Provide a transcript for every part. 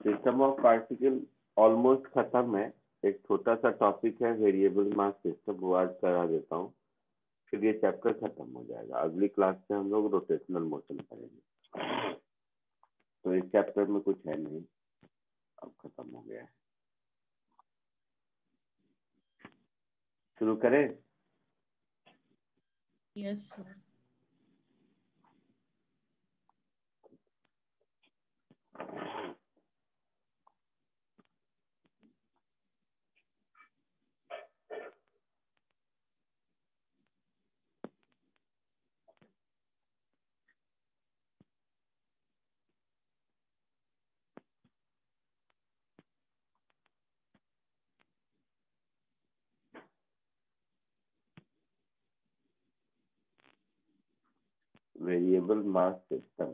System of particle almost खत्म है। एक छोटा सा टॉपिक है वेरिएबल मास सिस्टम, वो आज करा देता हूँ, फिर ये चैप्टर खत्म हो जाएगा। अगली क्लास में हम लोग रोटेशनल मोशन करेंगे। तो इस चैप्टर में कुछ है नहीं, अब खत्म हो गया है। शुरू करें? Yes sir. Variable mass system.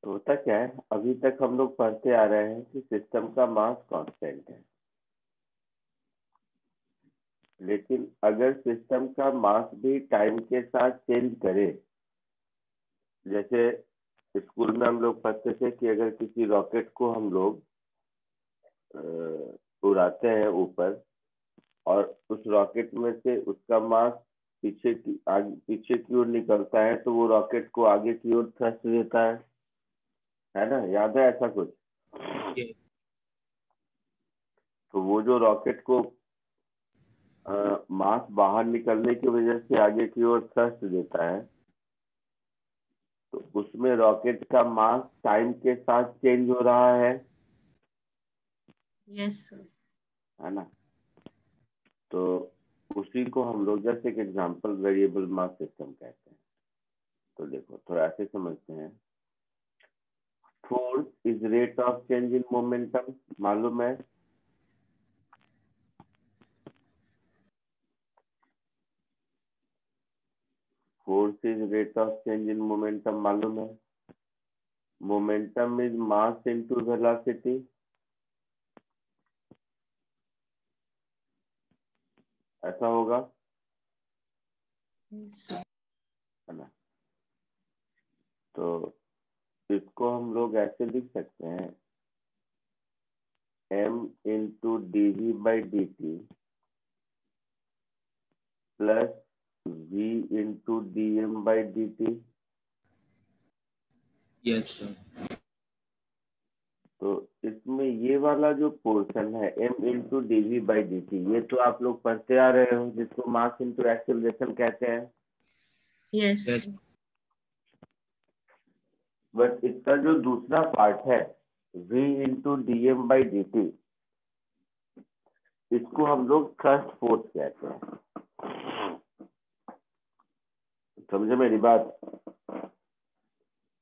तो होता क्या है, अभी तक हम लोग पढ़ते आ रहे हैं कि सिस्टम का मास कांस्टेंट है, लेकिन अगर सिस्टम का मास भी टाइम के साथ चेंज करे, जैसे स्कूल में हम लोग पढ़ते थे कि अगर किसी रॉकेट को हम लोग उड़ाते हैं ऊपर और उस रॉकेट में से उसका मास पीछे की ओर निकलता है, तो वो रॉकेट को आगे की ओर थ्रस्ट देता है ना? याद है ऐसा कुछ? तो वो जो रॉकेट को मास बाहर निकलने की वजह से आगे की ओर थ्रस्ट देता है, तो उसमें रॉकेट का मास टाइम के साथ चेंज हो रहा है। Yes sir. है ना? तो उसी को हम लोग जैसे एक एग्जांपल वेरिएबल मास सिस्टम कहते हैं। तो देखो थोड़ा ऐसे समझते हैं। Force is rate of change in momentum, मालूम है? Force is rate of change in momentum, मालूम है? Momentum is mass into velocity. ऐसा होगा, है ना? तो इसको हम लोग ऐसे लिख सकते हैं, m into d we by D t plus v into D M by D t. Yes sir. तो इसमें ये वाला जो पोर्शन है m into d we by D t, ये तो आप लोग पढ़ते आ रहे हो, जिसको मास इंटू एक्सेलरेशन कहते हैं। यस। बट इसका जो दूसरा पार्ट है v into D M by D t, इसको हम लोग थ्रस्ट फोर्स कहते हैं। समझे मेरी बात?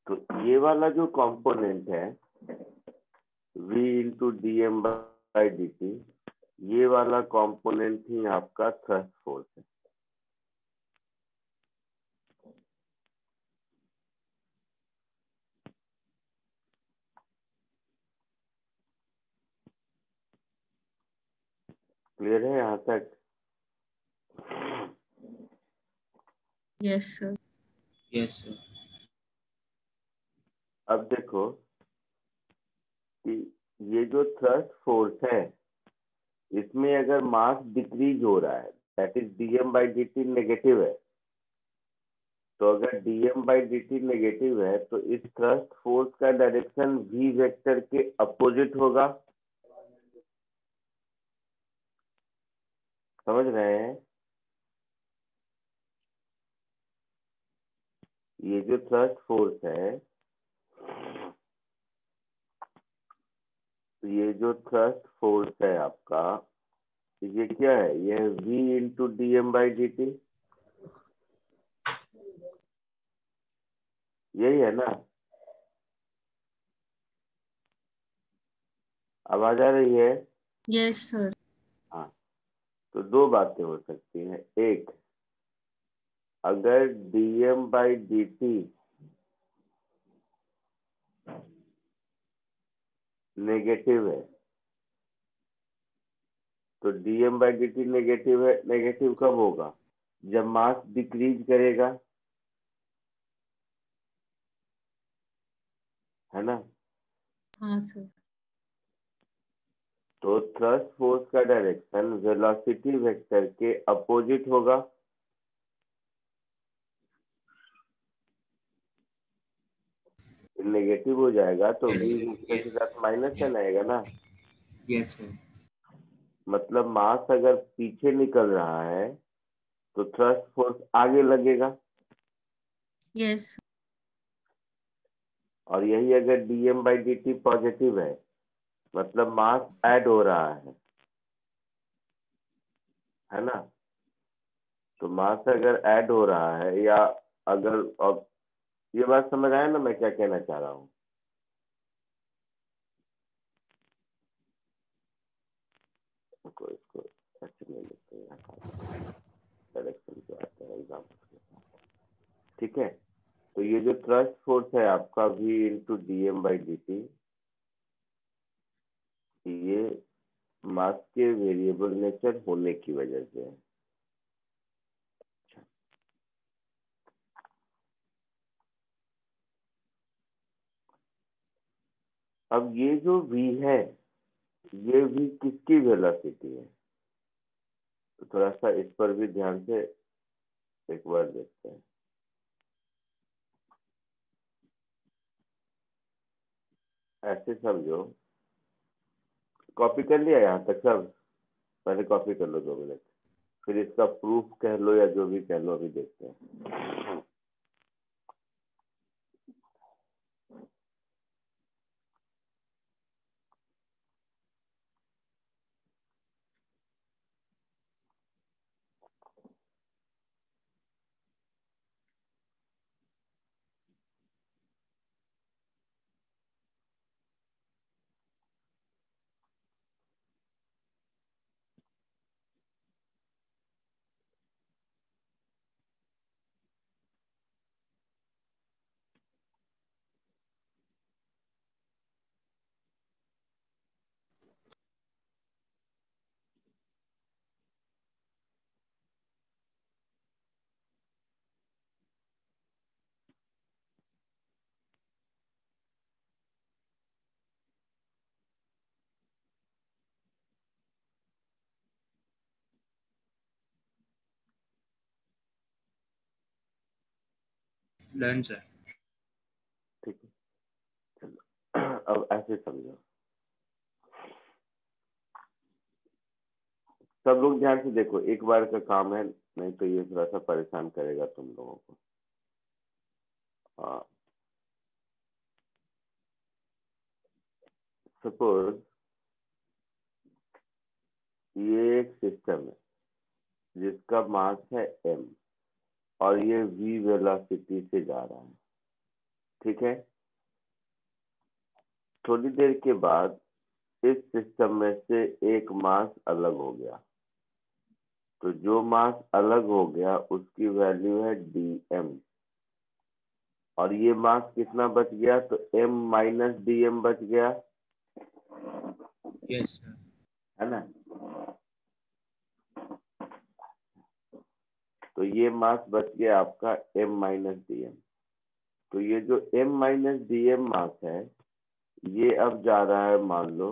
तो ये वाला जो कंपोनेंट है v into D M by D t, ये वाला कंपोनेंट ही आपका थ्रस्ट फोर्स है। क्लियर है यहाँ तक? Yes sir. Yes sir. अब देखो कि ये जो थ्रस्ट फोर्स है, इसमें अगर मास डिक्रीज हो रहा है, that is dm by D T negative है, तो अगर dm by D T negative है तो इस थ्रस्ट फोर्स का डायरेक्शन v वेक्टर के अपोजिट होगा। समझ रहे हैं? ये जो थ्रस्ट फोर्स है, तो ये जो थ्रस्ट फोर्स है आपका, ये क्या है? ये v into D M by D t, यही है ना? आवाज आ रही है? Yes sir. हाँ। तो दो बातें हो सकती हैं। एक, अगर dm by D T negative है, तो dm by D T negative है। नेगेटिव कब होगा? जब मास डिक्रीज करेगा, है ना, हाँ सर। तो थ्रस्ट फोर्स का डायरेक्शन वेलोसिटी वेक्टर के अपोजिट होगा। नेगेटिव हो जाएगा तो Yes, v sir. वेक्टर के Yes. साथ माइनस Yes. साइन आएगा ना। Yes, sir. मतलब मास अगर पीछे निकल रहा है तो थ्रस्ट फोर्स आगे लगेगा, यस। और यही अगर dm बाई dt पॉजिटिव है मतलब मास ऐड हो रहा है ना। तो मास अगर ऐड हो रहा है, या अगर, अब ये बात समझ आया ना मैं क्या कहना चाह रहा हूँ। इसको ऐसे ले लेते हैं, डायरेक्शन पे आते हैं एग्जाम्पल के साथ। ठीक है, तो ये जो थ्रस्ट फोर्स है आपका v into D M by D t, ये मास के वेरिएबल नेचर होने की वजह से है। अब ये जो v है, ये v किसकी वेलोसिटी है, तो थोड़ा सा इस पर भी ध्यान से एक बार देखते हैं। ऐसे समझो, कॉपी कर लिया यहाँ तक सब, पहले कॉपी कर लो 2 मिनट, फिर इसका प्रूफ कह लो या जो भी कह लो, अभी देखते हैं। Done, sir. ठीक है, चलो अब ऐसे समझो, सब लोग ध्यान से देखो, एक बार का काम है, नहीं तो ये थोड़ा सा परेशान करेगा तुम लोगों को। सपोज ये एक सिस्टम है जिसका मास है m, और ये v वेलोसिटी से जा रहा है। ठीक है, थोड़ी देर के बाद इस सिस्टम में से एक मास अलग हो गया, तो जो मास अलग हो गया उसकी वैल्यू है dm, और ये मास कितना बच गया, तो m माइनस dm बच गया, Yes, sir. है ना। तो ये मास बच गया आपका m माइनस dm। तो ये जो m माइनस dm मास है, ये अब जा रहा है, मान लो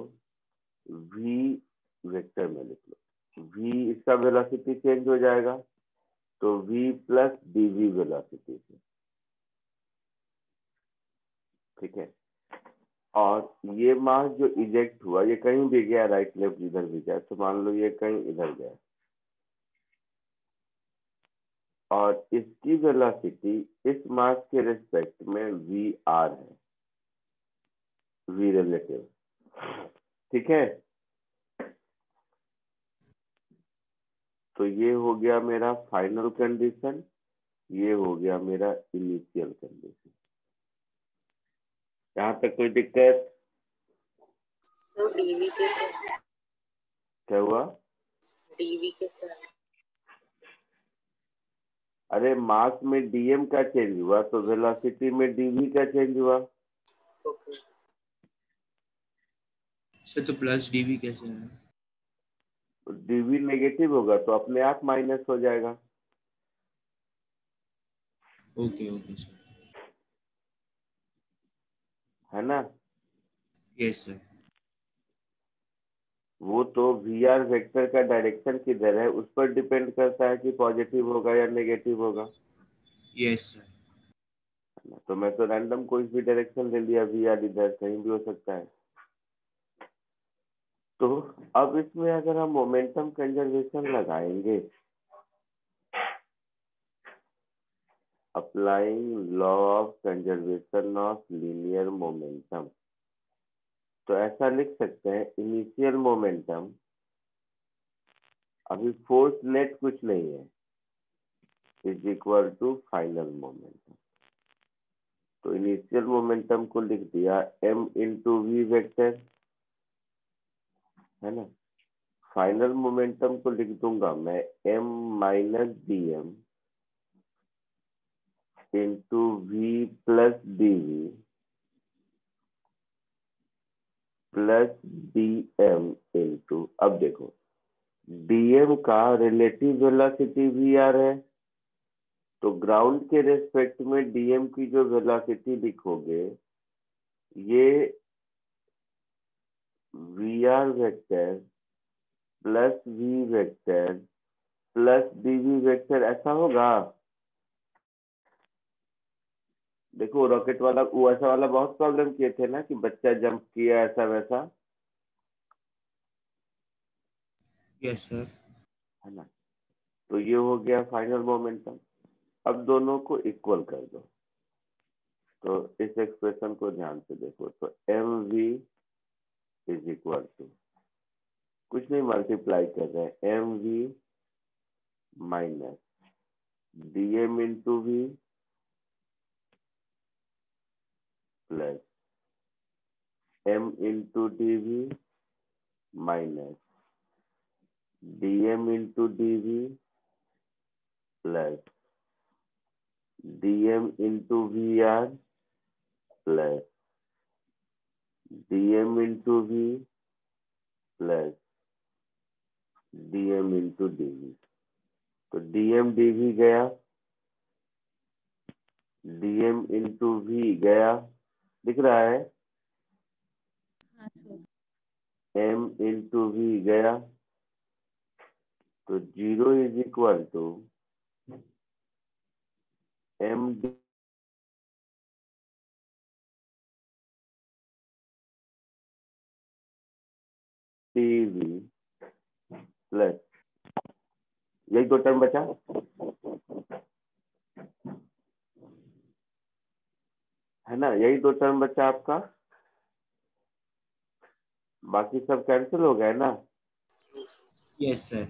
v वेक्टर में लिख लो, v इसका वेलोसिटी चेंज हो जाएगा, तो v प्लस dv वेलोसिटी से। ठीक है, और ये मास जो इजेक्ट हुआ, ये कहीं भी गया, राइट लेफ्ट इधर भी गया, तो मान लो ये कहीं इधर गया, और इसकी वेलोसिटी इस मास के रिस्पेक्ट में वी आर है, वी रिलेटिव। ठीक है, तो ये हो गया मेरा फाइनल कंडीशन, ये हो गया मेरा इनिशियल कंडीशन। यहाँ तक कोई दिक्कत? तो डीवी के से क्या हुआ? डीवी के से अरे मास में डीएम का चेंज हुआ तो वेलोसिटी में डीवी का चेंज हुआ। ओके। सर तो प्लस डीवी कैसे है? डीवी नेगेटिव होगा तो अपने आप माइनस हो जाएगा। Okay okay sir. है ना। Yes sir. वो तो वी आर वेक्टर का डायरेक्शन किधर है उस पर डिपेंड करता है कि पॉजिटिव होगा या नेगेटिव होगा। Yes sir. है ना? तो मैं तो रैंडम कोई भी डायरेक्शन ले लिया, वी आर इधर कहीं भी हो सकता है। तो अब इसमें अगर हम मोमेंटम कंजर्वेशन लगाएंगे, applying law of conservation of linear momentum, तो ऐसा लिख सकते हैं इनिशियल मोमेंटम, अभी फोर्स नेट कुछ नहीं है, is equal to final momentum. तो इनिशियल मोमेंटम को लिख दिया m इंटू वी वेक्टर, है ना। फाइनल मोमेंटम को लिख दूंगा मैं m minus D M into we plus d v plus d M into, अब देखो डीएम का रिलेटिव वेलोसिटी वी आर है, तो ग्राउंड के रेस्पेक्ट में डीएम की जो वेलोसिटी लिखोगे ये v r vector plus v vector plus dv vector, ऐसा होगा। देखो रॉकेट वाला वो ऐसा वाला बहुत प्रॉब्लम किए थे ना कि बच्चा जंप किया ऐसा वैसा, यस सर। है ना। तो ये हो गया फाइनल मोमेंटम। अब दोनों को इक्वल कर दो, तो इस एक्सप्रेशन को ध्यान से देखो, तो m v is equal to, कुछ नहीं मल्टीप्लाई कर रहे हैं, m v minus D M into we plus m into d v minus D M into d v plus d M into we r plus d M into we plus d M into d v. तो d m D v गया, d M into we गया, दिख रहा है, हाँ sir. M into we गया, तो 0 is equal to m D v plus, यही दो टर्म बचा, है ना, यही दो टर्म बचा आपका, बाकी सब कैंसिल हो गए ना। Yes sir.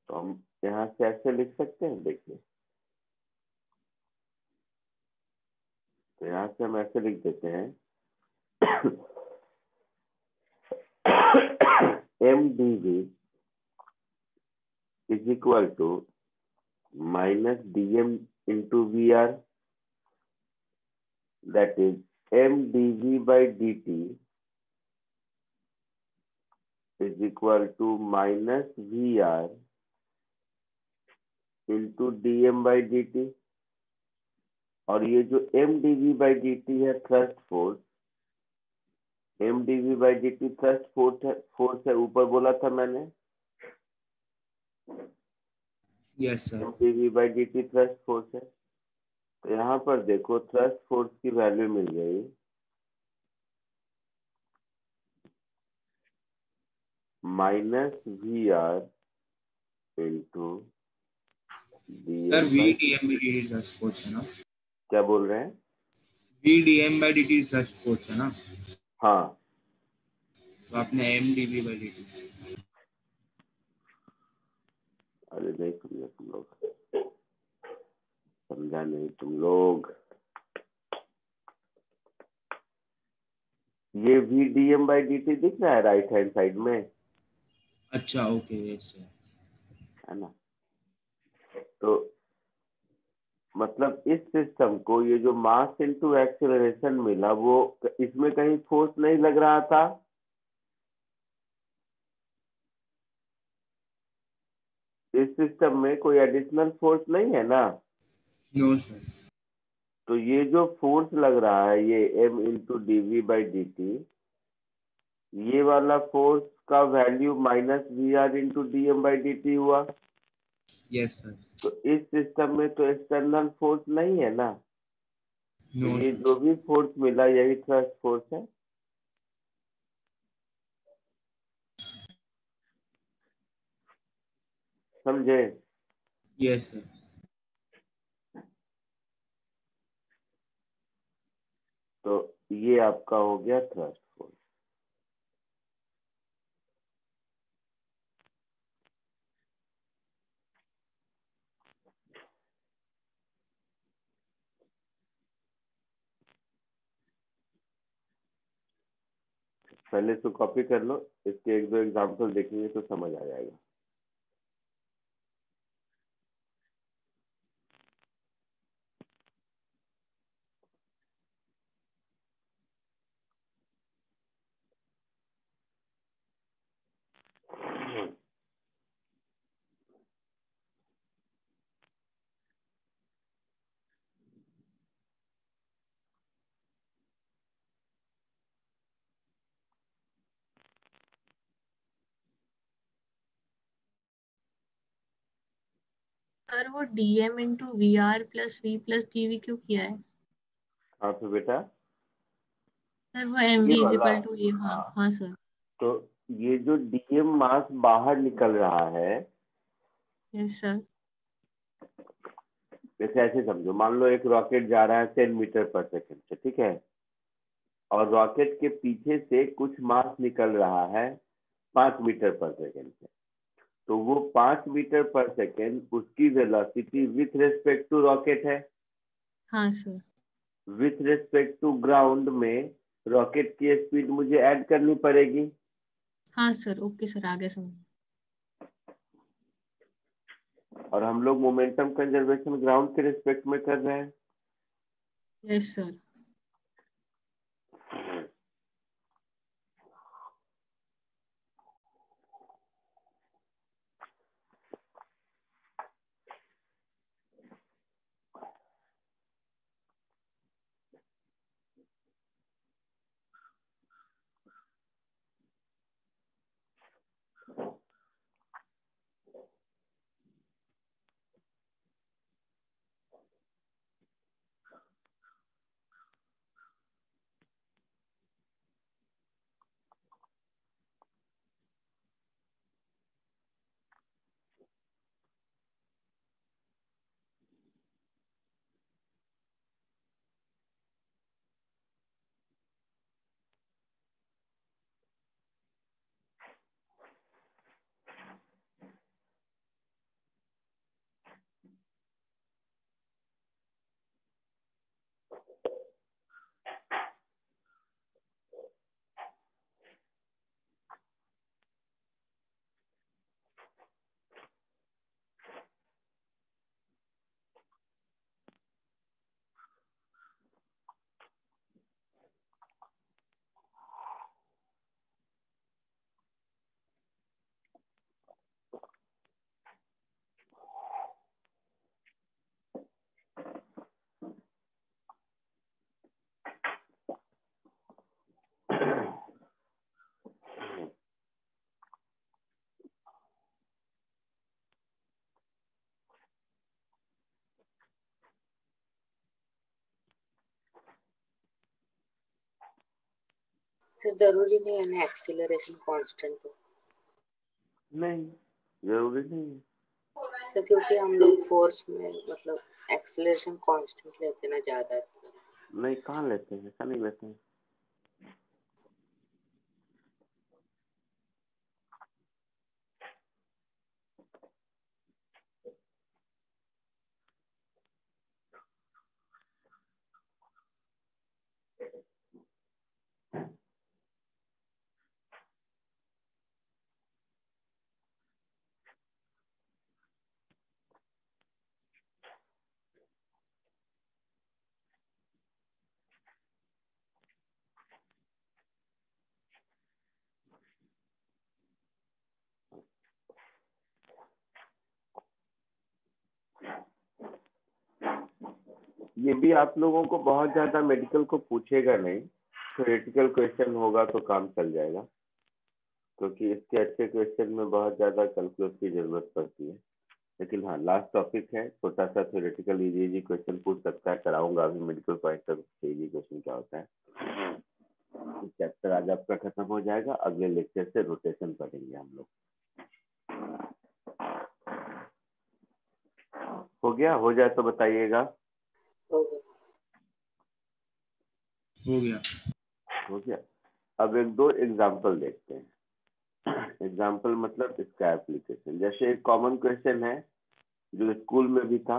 तो हम यहाँ से ऐसे लिख सकते हैं, देखिए, तो यहाँ से हम ऐसे लिख देते हैं M D V is equal to minus D M into we R, that is M D we by D T is equal to minus we are into D M by D T. और ये जो M D we by D T है thrust force, M D we by D T thrust force है, ऊपर बोला था मैंने, yes sir. M D we by D T thrust force है। तो यहाँ पर देखो थ्रस्ट फोर्स की वैल्यू मिल गई minus we are into d sir m v by, d M by D T thrust force है ना। क्या बोल रहे हैं? V d M by D T thrust force है ना। हाँ, तो आपने m D we by D t. अरे नहीं समझे तुम लोग, समझा नहीं तुम लोग। ये v d M by D t दिख रहा है राइट हैंड साइड में, अच्छा ओके यस सर। है ना। तो मतलब इस सिस्टम को ये जो मास इनटू एक्सेलरेशन मिला, वो इसमें कहीं फोर्स नहीं लग रहा था, इस सिस्टम में कोई एडिशनल फोर्स नहीं है ना, नो सर। तो ये जो फोर्स लग रहा है ये m इंटू dv/dt, ये वाला फोर्स का value minus vr into dm/dt हुआ। Yes sir. तो इस सिस्टम में तो एक्सटर्नल फोर्स नहीं है ना, तो नो ये सर। जो भी फोर्स मिला यही थ्रस्ट फोर्स है। समझे? Yes sir. तो ये आपका हो गया थ्रस्ट फोर्स। पहले इसको कॉपी कर लो, इसके एक दो एग्जांपल देखेंगे तो समझ आ जाएगा। सर वो DM इंटू VR+V+GV क्यों किया है? हाँ तो बेटा सर वो ये MV इज वाला, इक्वल टू ए। हाँ हाँ, हाँ सर। तो ये जो डीएम मास बाहर निकल रहा है, यस सर। जैसे ऐसे समझो, मान लो एक रॉकेट जा रहा है 10 मीटर पर सेकंड से, ठीक है, और रॉकेट के पीछे से कुछ मास निकल रहा है 5 मीटर पर सेकंड से, तो वो 5 मीटर पर सेकंड उसकी velocity with respect to rocket है। हाँ सर। विथ रेस्पेक्ट टू ग्राउंड में रॉकेट की स्पीड मुझे ऐड करनी पड़ेगी। हाँ सर, ओके सर, आगे समझ। और हम लोग मोमेंटम कंजर्वेशन ग्राउंड के रिस्पेक्ट में कर रहे हैं। Yes sir. तो जरूरी नहीं है ना एक्सीलरेशन कांस्टेंट हो। नहीं, जरूरी नहीं है। तो क्योंकि हम लोग फोर्स में मतलब एक्सीलरेशन कांस्टेंट लेते ना ज्यादा। नहीं, कहाँ लेते हैं, ऐसा नहीं लेते हैं। ये भी आप लोगों को बहुत ज्यादा मेडिकल को पूछेगा नहीं, थ्योरेटिकल क्वेश्चन होगा तो काम चल जाएगा, क्योंकि इसके अच्छे क्वेश्चन में बहुत ज्यादा कैलकुलस की जरूरत पड़ती है। लेकिन हाँ, लास्ट टॉपिक है, छोटा सा थ्योरेटिकल इजी इजी क्वेश्चन पूछ सकता है, कराऊंगा अभी medical point of easy question क्या होता है। चैप्टर आज आपका खत्म हो जाएगा, अगले लेक्चर से रोटेशन पढ़ेंगे हम लोग। हो गया? हो जाए तो बताइएगा। हो गया। हो गया। हो गया। अब एक दो एग्जाम्पल देखते हैं। एग्जाम्पल मतलब इसका एप्लीकेशन। जैसे एक कॉमन क्वेश्चन है जो स्कूल में भी था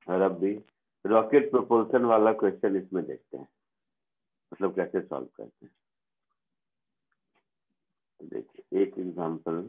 और अब भी, रॉकेट प्रोपल्शन वाला क्वेश्चन इसमें देखते हैं, मतलब कैसे सॉल्व करते हैं। देखिए एक एग्जाम्पल,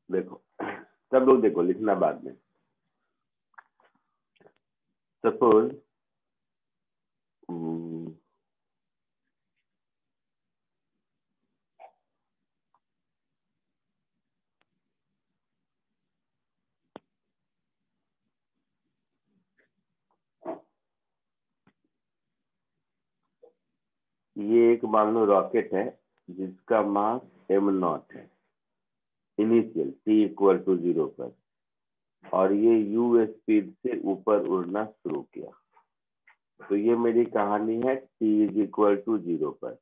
देखो सब लोग देखो, लिखना बाद में। सपोज ये एक मान लो रॉकेट है जिसका मास m0 है इनिशियल t=0 पर, और ये u स्पीड से ऊपर उड़ना शुरू किया। तो ये मेरी कहानी है t=0 पर,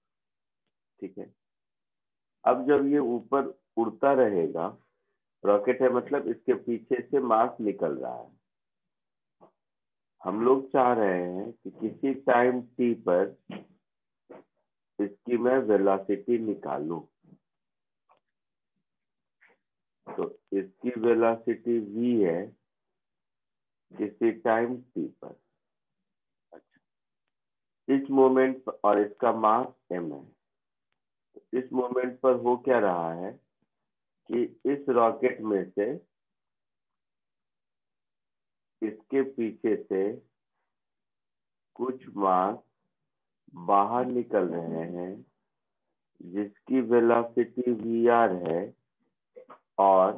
ठीक है। अब जब ये ऊपर उड़ता रहेगा, रॉकेट है मतलब इसके पीछे से मास निकल रहा है। हम लोग चाह रहे हैं कि किसी टाइम t पर इसकी मैं वेलोसिटी निकालूं। तो इसकी वेलोसिटी v है किसी टाइम t पर। अच्छा, इस मोमेंट पर, और इसका मास m है। इस मोमेंट पर हो क्या रहा है कि इस रॉकेट में से इसके पीछे से कुछ मास बाहर निकल रहे हैं जिसकी वेलोसिटी vr है, और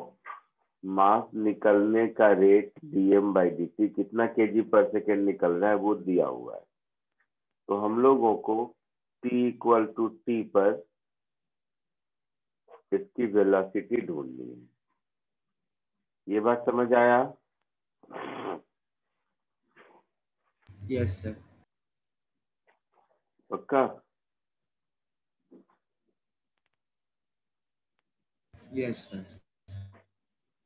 मास निकलने का रेट dm/dt, कितना kg पर सेकेंड निकल रहा है वो दिया हुआ है। तो हम लोगों को t पर इसकी वेलोसिटी ढूंढनी है। ये बात समझ आया? Yes sir. पक्का? Yes sir.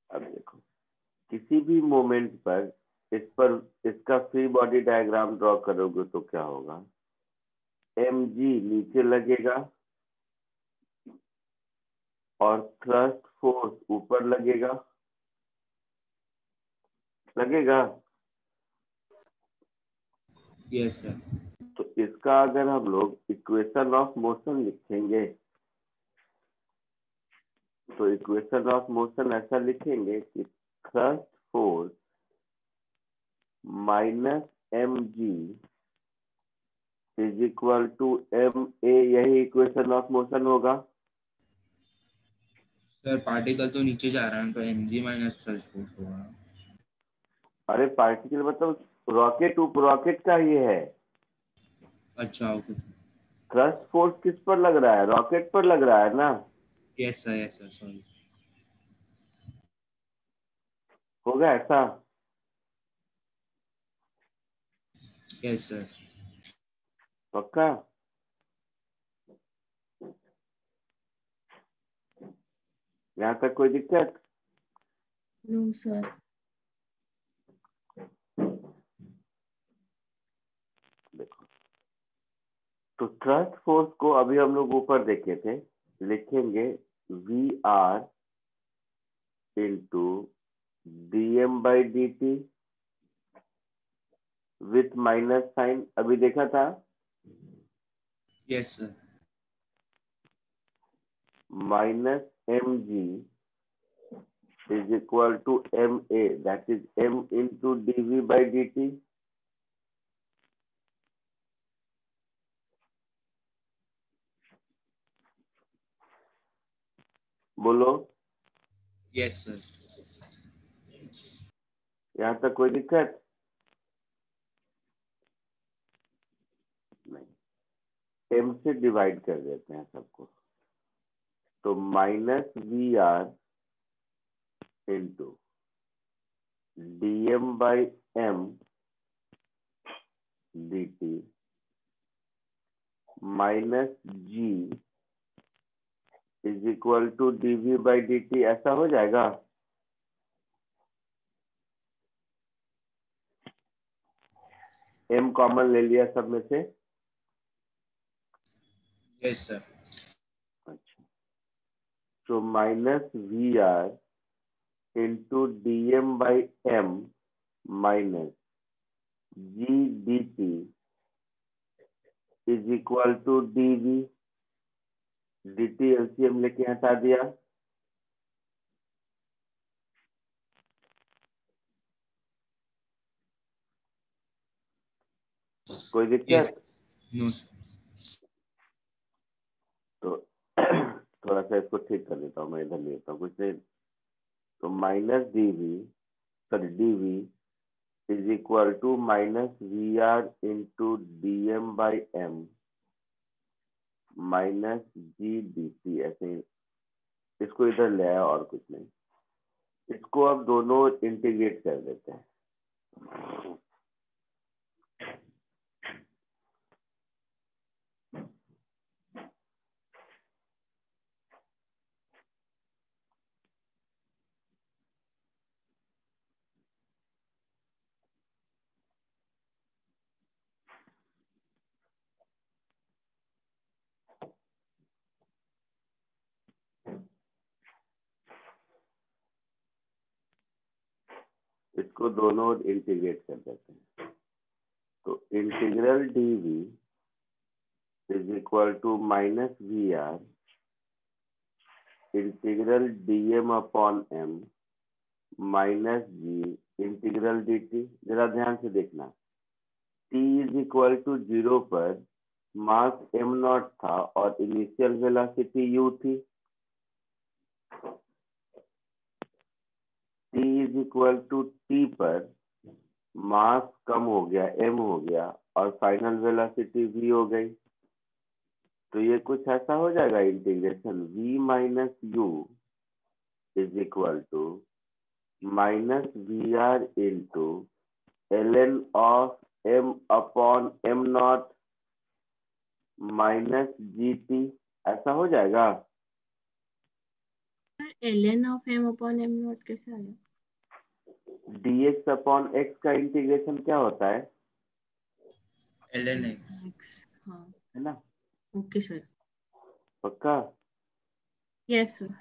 अब देखो, किसी भी मोमेंट पर इसका फ्री बॉडी डायग्राम ड्रॉ करोगे तो क्या होगा, mg नीचे लगेगा और थ्रस्ट फोर्स ऊपर लगेगा, लगेगा। Yes sir. तो इसका अगर हम लोग इक्वेशन ऑफ मोशन लिखेंगे, तो इक्वेशन ऑफ मोशन ऐसा लिखेंगे कि thrust force minus mg ma, यही इक्वेशन ऑफ मोशन होगा। सर पार्टिकल तो नीचे जा रहा है तो mg माइनस थ्रस्ट फोर्स होगा। अरे पार्टिकल मतलब रॉकेट का ये है। अच्छा ओके सर। थ्रस्ट फोर्स किस पर लग रहा है? रॉकेट पर लग रहा है ना। Yes sir sorry. होगा ऐसा? Yes sir. पक्का? यहाँ तक कोई दिक्कत? No sir. तो थ्रस्ट फोर्स को अभी हम लोग ऊपर देखे थे, लिखेंगे v are into dm by dt with minus sign, अभी देखा था, yes sir, minus mg is equal to ma, that is m into dv by dt. बोलो, यस सर, यहाँ तक कोई दिक्कत नहीं? m से डिवाइड कर देते हैं सबको, तो minus we are into dm by m dt minus g is equal to dv by dt, ऐसा हो जाएगा। m कॉमन ले लिया सब में से, यस सर, अच्छा, तो minus we are into dm by m minus g d T is equal to dv, dt LCM लेके हटा दिया, कोई यस, दिक्कत? नो सर, तो थोड़ा सा इसको ठीक कर देता हूँ, मैं इधर लेता हूँ, कुछ नहीं, तो minus dv, sorry dv is equal to minus we are into dm by m minus g d t, ऐसे ही इसको इधर ले आया और कुछ नहीं। इसको अब दोनों इंटीग्रेट कर देते हैं, इसको दोनों इंटीग्रेट कर देते हैं, तो integral dv is equal to minus we r integral dm upon m minus g integral dt। जरा ध्यान से देखना, t इज इक्वल टू 0 पर मास m नॉट था और इनिशियल वेलोसिटी u थी, t is equal to t पर मास कम हो गया, m हो गया, और फाइनल वेलोसिटी v हो गई। तो ये कुछ ऐसा हो जाएगा, integration v minus u is equal to minus we are into ln of m upon m naught minus ji t, ऐसा हो जाएगा। ln of m upon m naught कैसे आया? dx अपॉन x का इंटीग्रेशन क्या होता है ln x, हाँ, है ना? ओके सर, पक्का? Yes sir.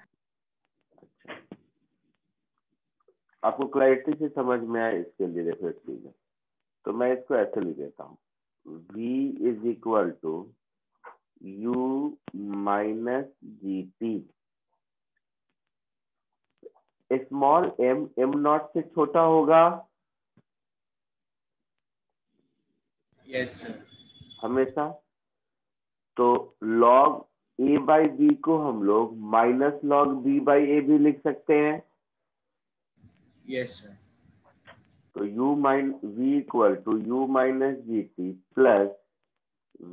आपको क्लैरिटी से समझ में आए इसके लिए रेफरेंस लीजिए। तो मैं इसको ऐसे लिख देता हूँ, v is equal to u minus ji t, small m naught से छोटा होगा यस सर, हमेशा, तो log a बाई बी को हम लोग minus log b by a भी लिख सकते हैं। यस सर, तो v equal to u minus G T plus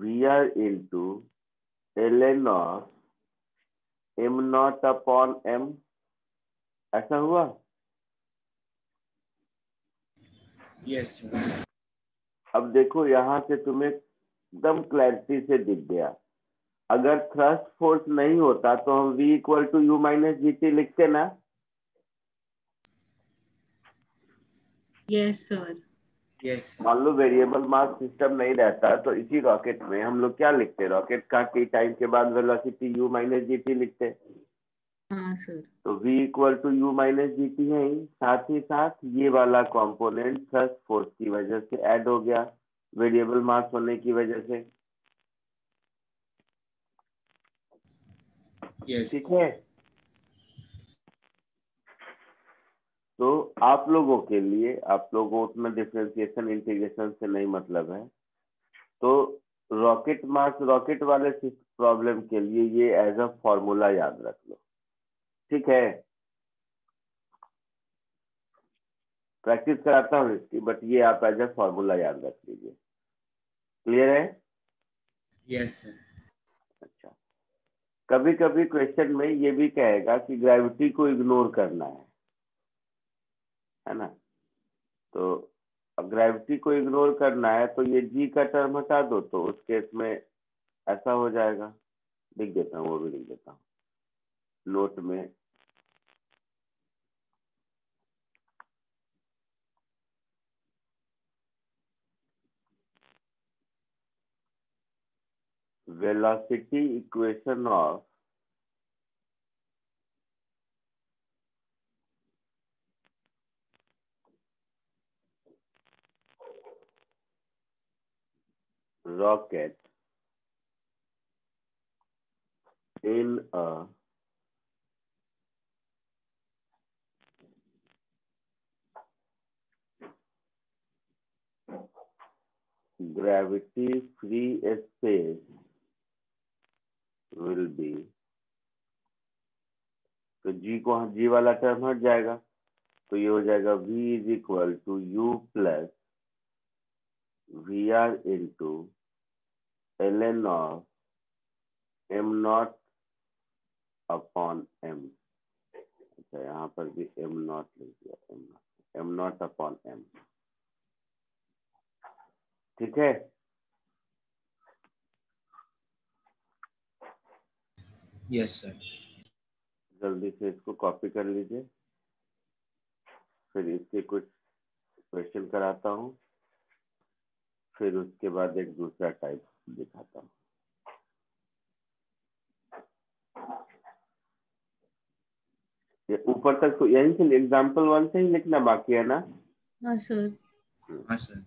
we are into ln of m naught upon m, ऐसा हुआ। यस सर, अब देखो यहाँ से तुम्हें एकदम क्लैरिटी से दिख गया, अगर थ्रस्ट फोर्स नहीं होता तो हम v equal to u minus ji t लिखते ना। Yes sir. यस मान लो वेरिएबल मास सिस्टम नहीं रहता तो इसी रॉकेट में हम लोग क्या लिखते हैं, रॉकेट का टी टाइम के बाद वेलोसिटी u माइनस जी टी लिखते हैं। हाँ सर। तो v equal to u minus ji t है ही साथ ये वाला कंपोनेंट थ्रस्ट फोर्स की वजह से ऐड हो गया वेरिएबल मास होने की वजह से। यस ठीक है, तो आप लोगों के लिए, आप लोगों को उसमें डिफरेंशिएशन इंटीग्रेशन से नहीं मतलब है, तो रॉकेट मास रॉकेट वाले प्रॉब्लम के लिए ये एज अ फॉर्मूला याद रख लो। ठीक है, प्रैक्टिस कराता हूँ इसकी, बट ये आप एज अ फॉर्मूला याद रख लीजिए। क्लियर है? Yes sir. अच्छा, कभी कभी क्वेश्चन में ये भी कहेगा कि ग्रेविटी को इग्नोर करना है ना, तो अब ग्रेविटी को इग्नोर करना है तो ये जी का टर्म हटा दो, तो उस केस में ऐसा हो जाएगा। लिख देता हूँ, वो भी लिख देता हूँ नोट में। Velocity equation of rocket in a gravity free space will be, तो जी को जी वाला टर्म हट जाएगा, तो ये हो जाएगा v is equal to u plus we are into L N of M naught upon m. अच्छा, यहाँ पर भी एम नॉट लिख दिया, एम नॉट अपॉन एम। ठीक है, यस सर। जल्दी से इसको कॉपी कर लीजिए, फिर इसके कुछ क्वेश्चन कराता हूँ, फिर उसके बाद एक दूसरा टाइप दिखाता हूँ। ये ऊपर तक तो यहीं से एग्जाम्पल 1 से ही लिखना बाकी है ना? हाँ सर। हाँ सर।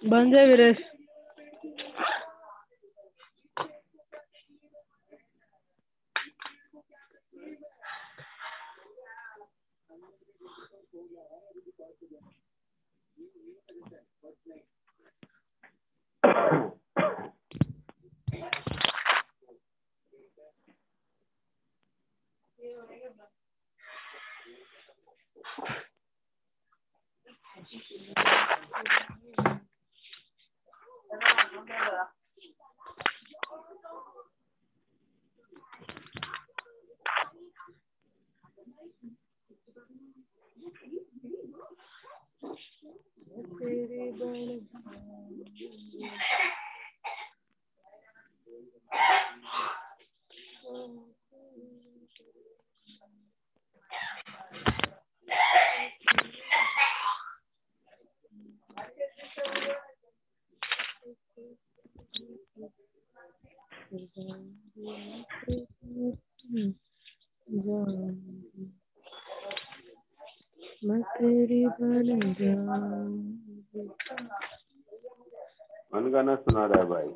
बंद है वीरेश। कौन गाना सुना रहा है भाई?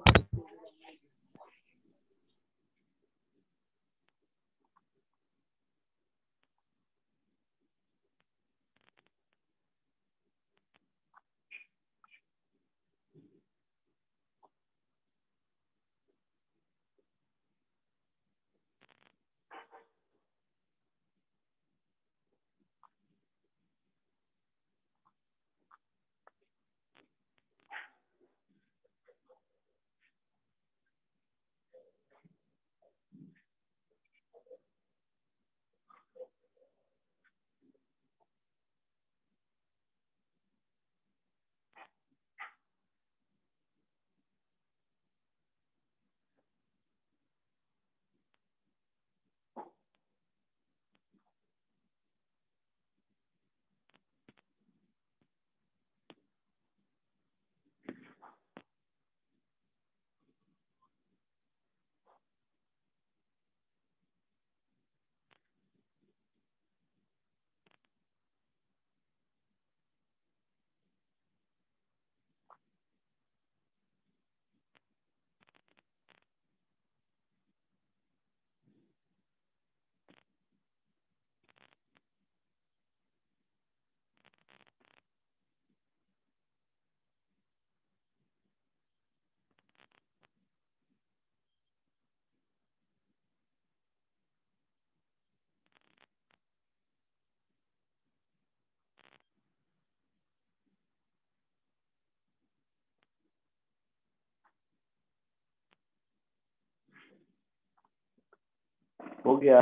हो गया?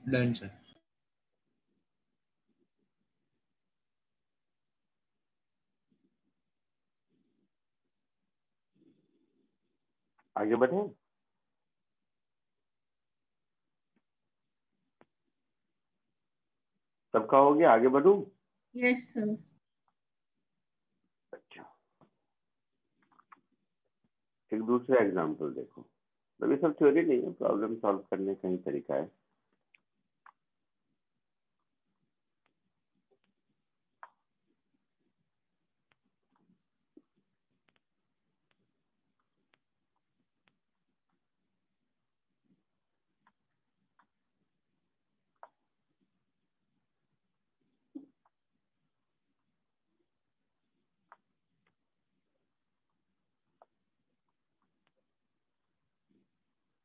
Done sir. आगे बढ़े? सबका हो गया? आगे बढ़ूं? Yes sir. अच्छा, एक दूसरा एग्जाम्पल देखो। तो ये सब थ्योरी नहीं है, प्रॉब्लम सॉल्व करने का ही तरीका है।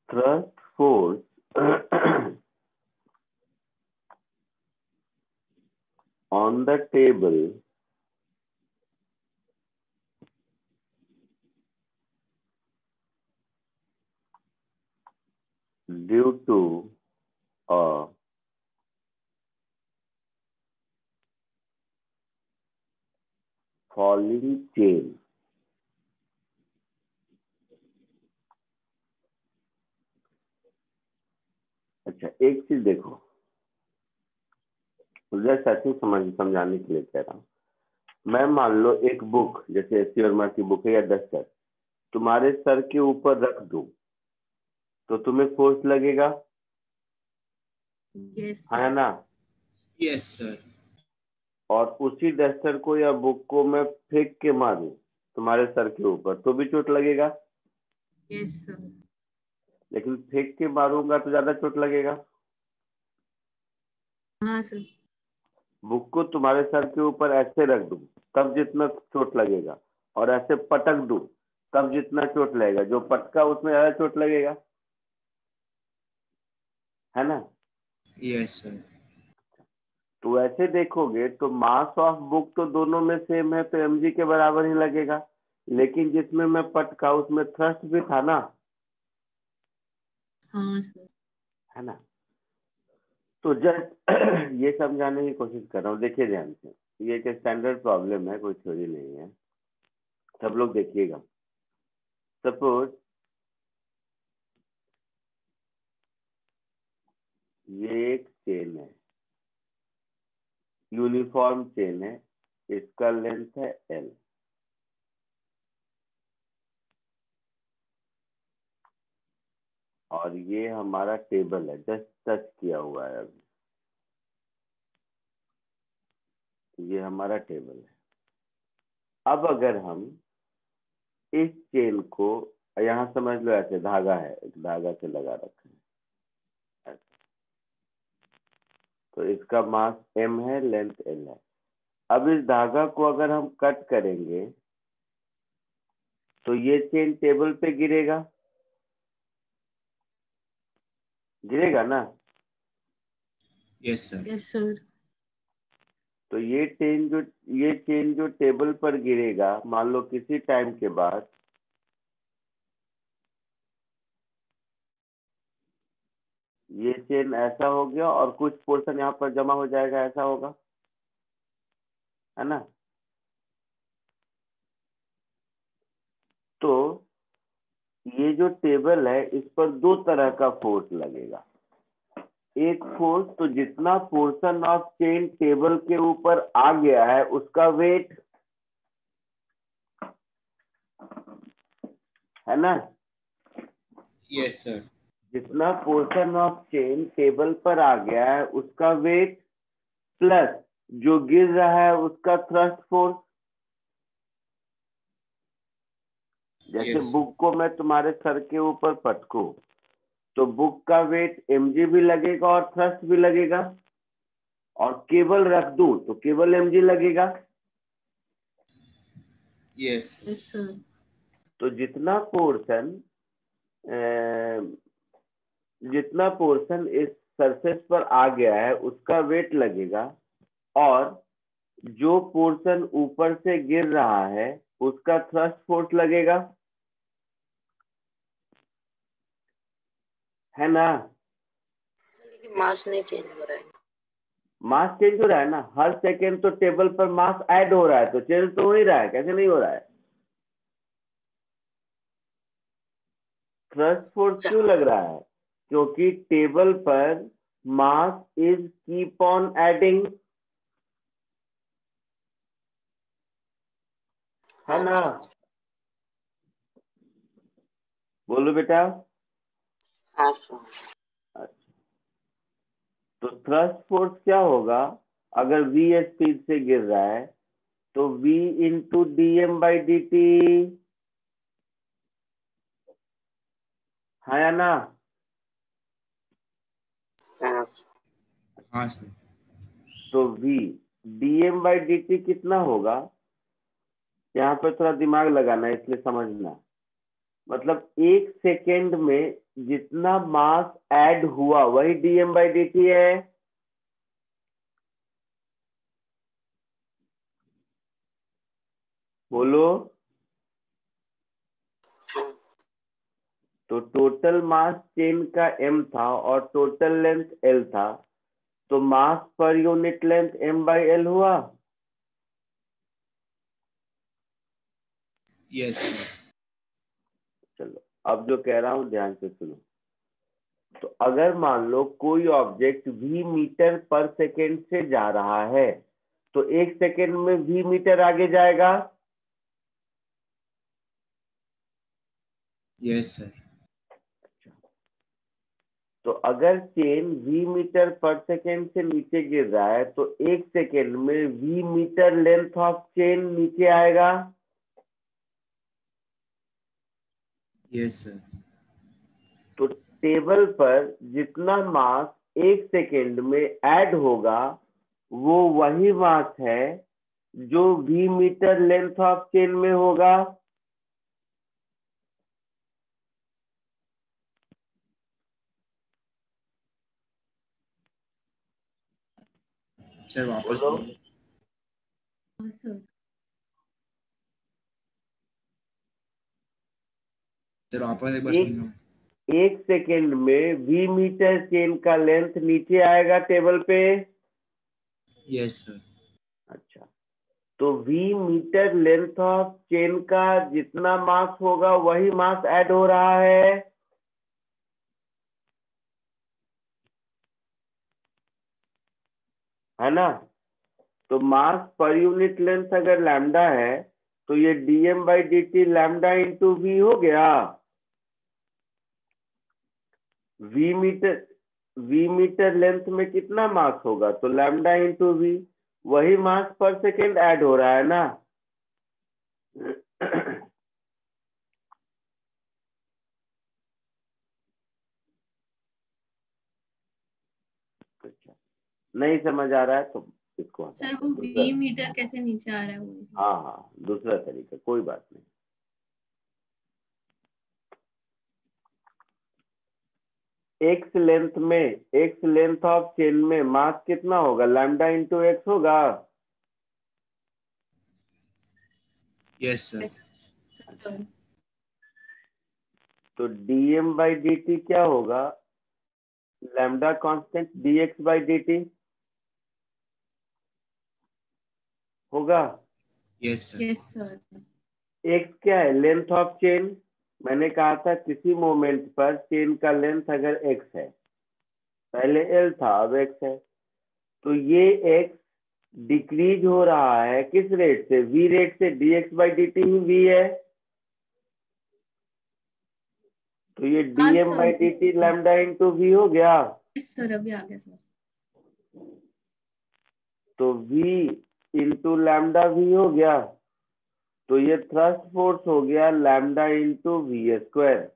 Thrust force on the table due to a falling chain. अच्छा, एक चीज देखो, जैसे ऐसे समझाने के लिए कह रहा हूँ। मैं मान लो एक बुक, जैसे एस वर्मा की बुक है या दस्तर, तुम्हारे सर के ऊपर रख दूं तो तुम्हें फोर्स लगेगा, यस है ना? Yes sir. और उसी डस्टर को या बुक को मैं फेंक के मारूं तुम्हारे सर के ऊपर तो भी चोट लगेगा, यस सर। लेकिन फेंक के मारूंगा तो ज्यादा चोट लगेगा। हाँ सर। बुक को तुम्हारे सर के ऊपर ऐसे रख दूं तब जितना चोट लगेगा, और ऐसे पटक दूं तब जितना चोट लगेगा, जो पटका उसमें ज्यादा चोट लगेगा, है ना? Yes sir. तो ऐसे देखोगे तो मास ऑफ बुक तो दोनों में सेम है, तो mg के बराबर ही लगेगा, लेकिन जिसमें मैं पटका उसमें थ्रस्ट भी था ना, हाँ सर। है ना? तो जस्ट ये समझाने की कोशिश कर रहा हूँ, देखिए ध्यान से। ये एक स्टैंडर्ड प्रॉब्लम है, कोई थ्योरी नहीं है, सब लोग देखिएगा। सपोज ये एक चेन है, यूनिफॉर्म चेन है, इसका लेंथ है L। और ये हमारा टेबल है, जस्ट टच किया हुआ है अभी, ये हमारा टेबल है। अब अगर हम इस चेन को यहाँ समझ लो, ऐसे धागा है, एक धागा से लगा रखा है, तो इसका मास m है, लेंथ L है। अब इस धागा को अगर हम कट करेंगे तो ये चेन टेबल पे गिरेगा, गिरेगा ना? Yes sir. Yes sir. तो ये चेन जो टेबल पर गिरेगा, मान लो किसी टाइम के बाद ये चेन ऐसा हो गया और कुछ पोर्शन यहाँ पर जमा हो जाएगा, ऐसा होगा, है ना? तो ये जो टेबल है, इस पर दो तरह का फोर्स लगेगा। एक फोर्स, तो जितना पोर्शन ऑफ चेन टेबल के ऊपर आ गया है उसका वेट, है ना? Yes sir. जितना पोर्शन ऑफ चेन टेबल पर आ गया है उसका वेट, प्लस जो गिर रहा है उसका थ्रस्ट फोर्स। जैसे Yes. बुक को मैं तुम्हारे सर के ऊपर पटकूं तो बुक का वेट mg भी लगेगा और थ्रस्ट भी लगेगा, और केबल रख दूं तो केवल mg लगेगा। यस। Yes sir. तो जितना पोर्शन इस सरफेस पर आ गया है उसका वेट लगेगा, और जो पोर्शन ऊपर से गिर रहा है उसका थ्रस्ट फोर्स लगेगा, है ना? लेकिन मास नहीं चेंज हो रहा है। मास चेंज हो रहा है ना, हर सेकेंड तो टेबल पर मास ऐड हो रहा है, तो चेंज तो हो ही रहा है, कैसे नहीं हो रहा है? थ्रस्ट फोर्स क्यों लग रहा है? क्योंकि टेबल पर mass is keep on adding, है ना? बोलो बेटा। हाँ सर। अच्छा, तो थ्रस्ट फोर्स क्या होगा? अगर v स्पीड से गिर रहा है तो v इंटू dm/dt, है या ना? हाँ हाँ सर। तो v dm/dt कितना होगा? यहाँ पर थोड़ा दिमाग लगाना है, इसलिए समझना। मतलब एक सेकेंड में जितना मास ऐड हुआ वही dm/dt है। बोलो। तो टोटल मास चेन का m था और टोटल लेंथ l था, तो मास पर यूनिट लेंथ m/l हुआ। Yes sir. चलो, अब जो कह रहा हूं ध्यान से सुनो। तो अगर मान लो कोई ऑब्जेक्ट v मीटर पर सेकेंड से जा रहा है, तो एक सेकेंड में v मीटर आगे जाएगा। Yes sir. तो अगर चेन v मीटर पर सेकेंड से नीचे गिर रहा है तो एक सेकेंड में v metre length of chain नीचे आएगा। Yes sir. तो टेबल पर जितना मास एक सेकेंड में ऐड होगा वो वही मास है जो v metre length of chain में होगा। सर वापस बोलो। बोलो। हाँ सर। सर वापस एक बार एक समझाओ। एक सेकेंड में v मीटर चेन का लेंथ नीचे आएगा टेबल पे। Yes sir. अच्छा, तो v metre length of chain का जितना मास होगा वही मास ऐड हो रहा है। है ना। तो मास पर यूनिट लेंथ अगर लैम्डा है तो ये dm/dt लैम्डा इंटू वी हो गया। वी मीटर लेंथ में कितना मास होगा, तो लैम्डा इंटू वी, वही मास पर सेकेंड ऐड हो रहा है ना। नहीं समझ आ रहा है तो इसको हटा सर वो दो। वी मीटर कैसे नीचे आ रहा है वो? हाँ हाँ, दूसरा तरीका, कोई बात नहीं। एक्स लेंथ ऑफ चेन में मास कितना होगा, लैम्डा इंटू एक्स होगा। Yes sir. सर तो dm/dt क्या होगा, लैम्डा कांस्टेंट dx/dt होगा। Yes sir. Yes sir. X क्या है, लेंथ ऑफ चेन। मैंने कहा था किसी मोमेंट पर चेन का लेंथ अगर एक्स है, पहले एल था अब एक्स है, तो ये एक्स डिक्रीज हो रहा है किस रेट से, वी रेट से। dx/dt ही वी है, तो ये हाँ sir. dm/dt lambda into we हो गया। यस सर, अभी आ गया सर। तो v इंटू लैम्डा वी हो गया, तो ये थ्रस्ट फोर्स हो गया लैम्डा इंटू वी स्क्वायर।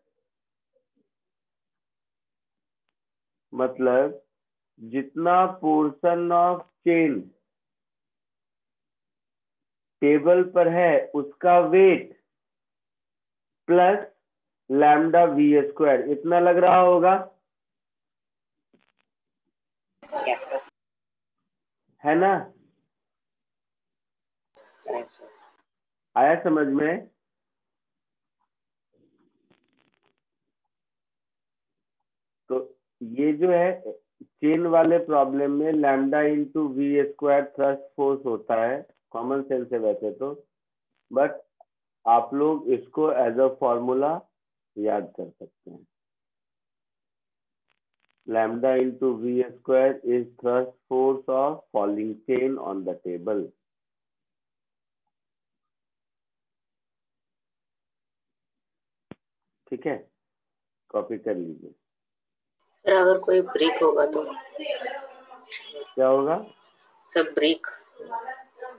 मतलब जितना पोर्शन ऑफ चेन टेबल पर है उसका weight plus lambda v square, इतना लग रहा होगा, यस सर। है ना। Yes sir. आया समझ में। तो ये जो है चेन वाले प्रॉब्लम में lambda into we square thrust force होता है, कॉमन सेंस है वैसे तो, बट आप लोग इसको एज अ फॉर्मूला याद कर सकते हैं। Lambda into we square is thrust force of falling chain on the table. ठीक है, कॉपी कर लीजिए। सर अगर कोई ब्रेक होगा तो? क्या होगा सर ब्रेक,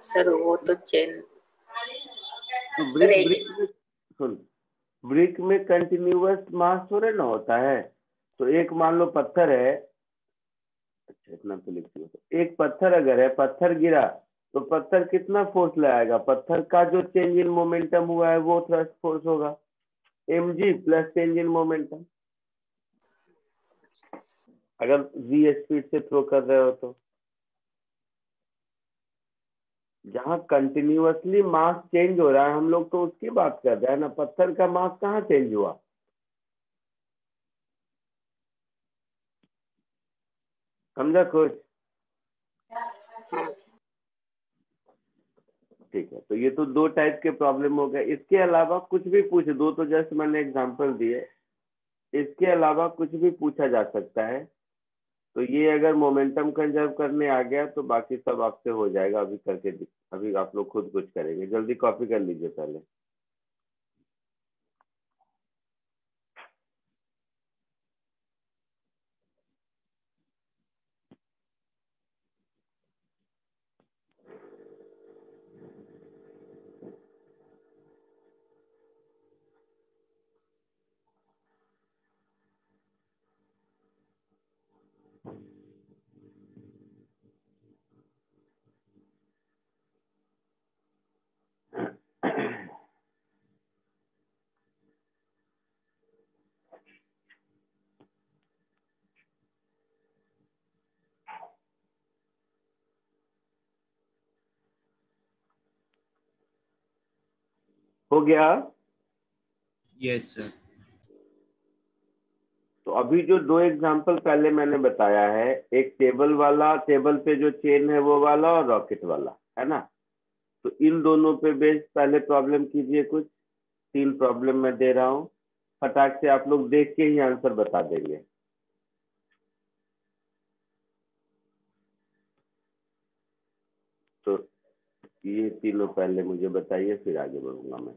सर वो तो चेन। तो सर ब्रिक में सुन, ब्रिक में कंटिन्यूअस मास थोड़े ना होता है। तो एक मान लो पत्थर है, अच्छा इतना तो लिख दिया, तो एक पत्थर अगर है, पत्थर गिरा तो पत्थर कितना फोर्स लगाएगा, पत्थर का जो चेंज इन मोमेंटम हुआ है वो थ्रस्ट फोर्स होगा, mg plus change in momentum, अगर v स्पीड से थ्रो कर रहे हो तो। जहाँ कंटिन्यूअसली मास चेंज हो रहा है हम लोग तो उसकी बात कर रहे हैं ना, पत्थर का मास कहाँ चेंज हुआ। समझा कुछ। ठीक है, तो ये तो दो टाइप के प्रॉब्लम हो गए। इसके अलावा कुछ भी पूछे, दो तो जस्ट मैंने एग्जांपल दिए, इसके अलावा कुछ भी पूछा जा सकता है। तो ये अगर मोमेंटम कंजर्व करने आ गया तो बाकी सब आपसे हो जाएगा। अभी करके अभी आप लोग खुद कुछ करेंगे, जल्दी कॉपी कर लीजिए पहले। हो गया। Yes sir. तो अभी जो दो एग्जांपल पहले मैंने बताया है, एक टेबल वाला, टेबल पे जो चेन है वो वाला, और रॉकेट वाला, है ना। तो इन दोनों पे बेस पहले प्रॉब्लम कीजिए कुछ। 3 प्रॉब्लम मैं दे रहा हूँ, फटाक से आप लोग देख के ही आंसर बता देंगे। ये तीनों पहले मुझे बताइए, फिर आगे बढ़ूंगा मैं।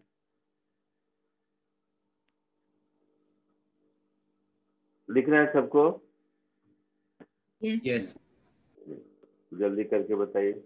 लिख रहे हैं सबको? यस। यस। जल्दी करके बताइए।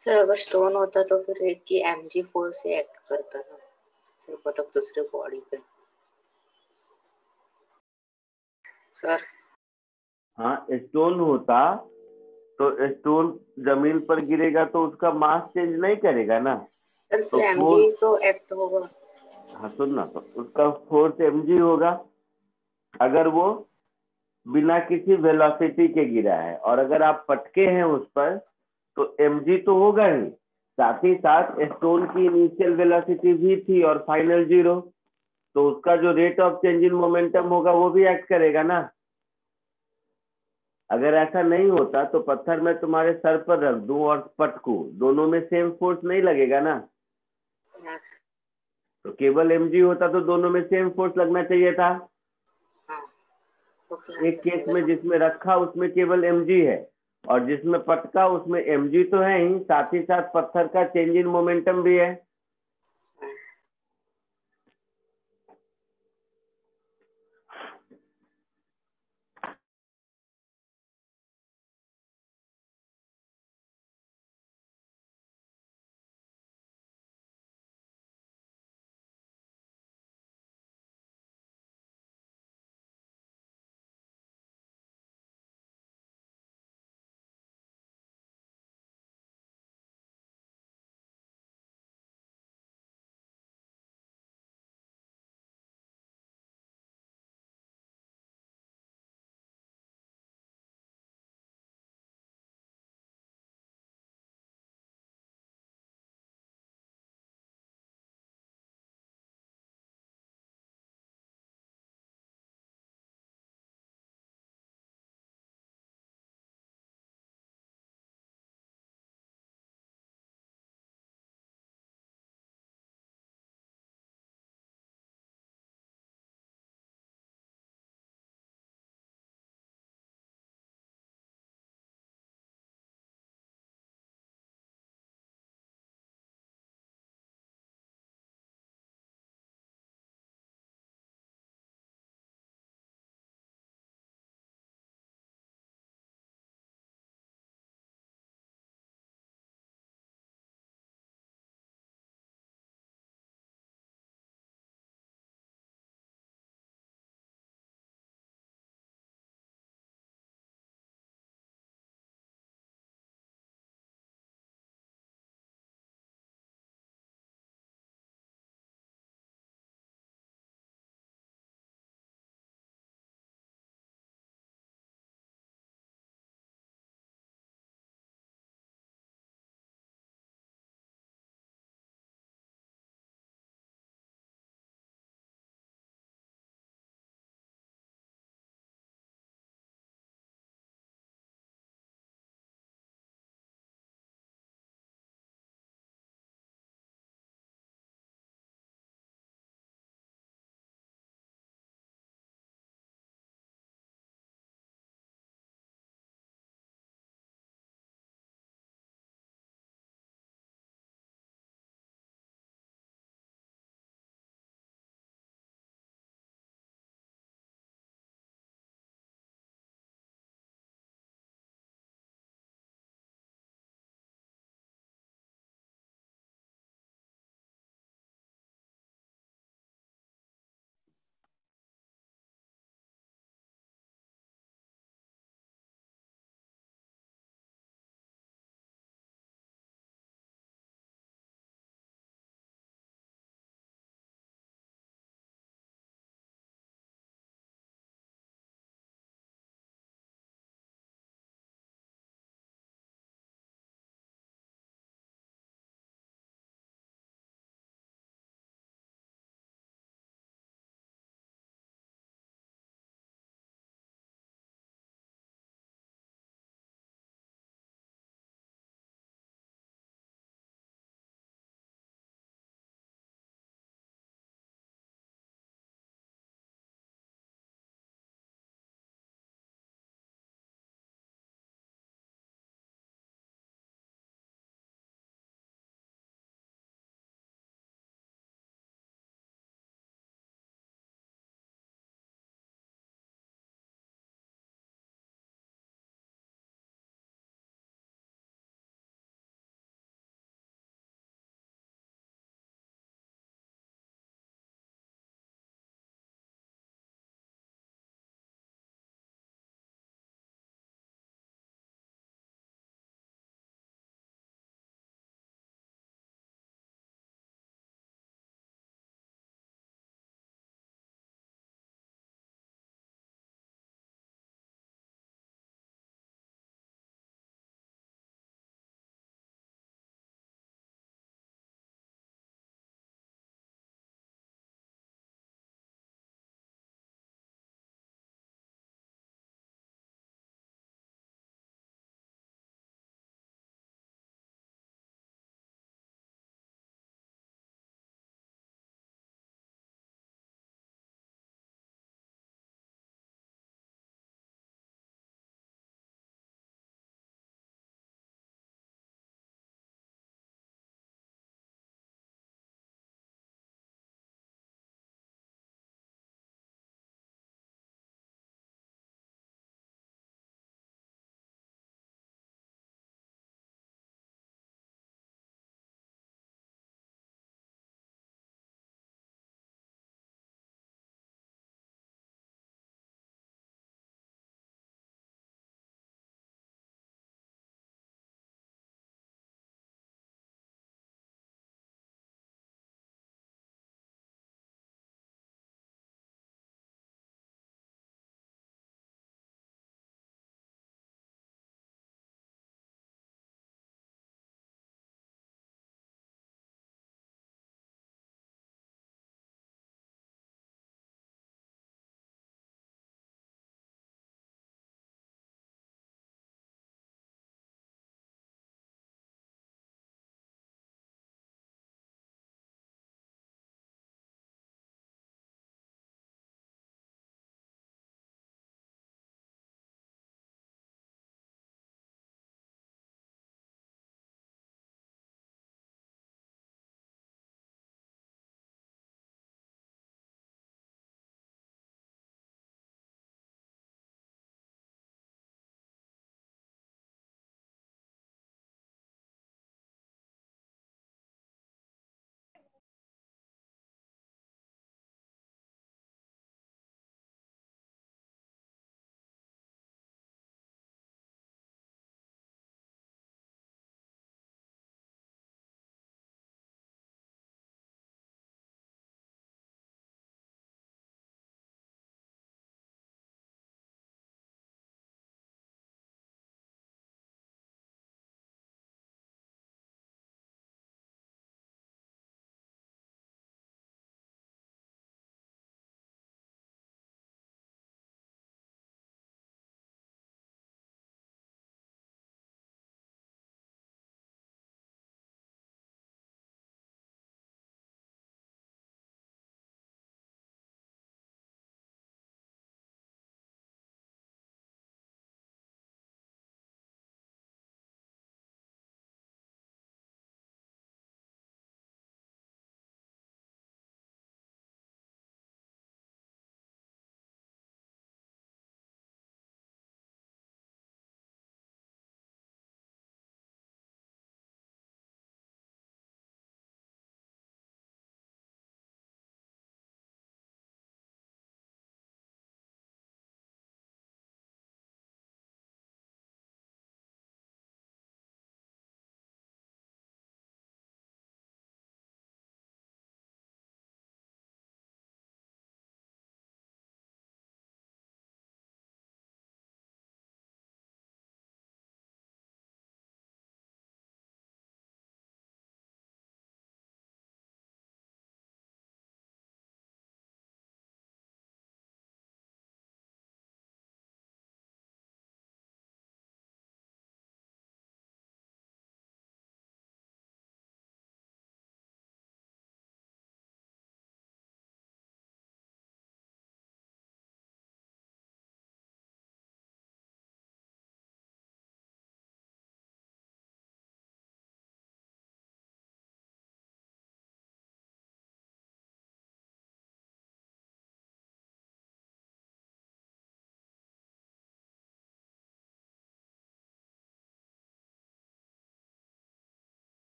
सर अगर स्टोन होता तो फिर एक की mg4 से एक्ट करता ना सर, मतलब दूसरे बॉडी पे। सर हाँ, स्टोन होता तो स्टोन जमीन पर गिरेगा तो उसका मास चेंज नहीं करेगा ना। सर तो फिर mg फोर्स, तो एक्ट होगा। हाँ सुन ना, तो उसका फोर्स mg होगा अगर वो बिना किसी वेलोसिटी के गिरा है, और अगर आप पटके हैं उस पर तो mg तो होगा ही, साथ ही साथ स्टोन की इनिशियल वेलोसिटी भी थी और फाइनल 0, तो उसका जो rate of change in momentum होगा वो भी एक्ट करेगा ना। अगर ऐसा नहीं होता तो पत्थर मैं तुम्हारे सर पर रख दूं और पटकूं, दोनों में सेम फोर्स नहीं लगेगा ना। यस। तो केवल mg होता तो दोनों में सेम फोर्स लगना चाहिए था। हाँ ओके, हाँ एक सर केस समझा में जिसमें रखा उसमें केवल mg है, और जिसमें पटका उसमें mg तो है ही, साथ ही साथ पत्थर का चेंज इन मोमेंटम भी है।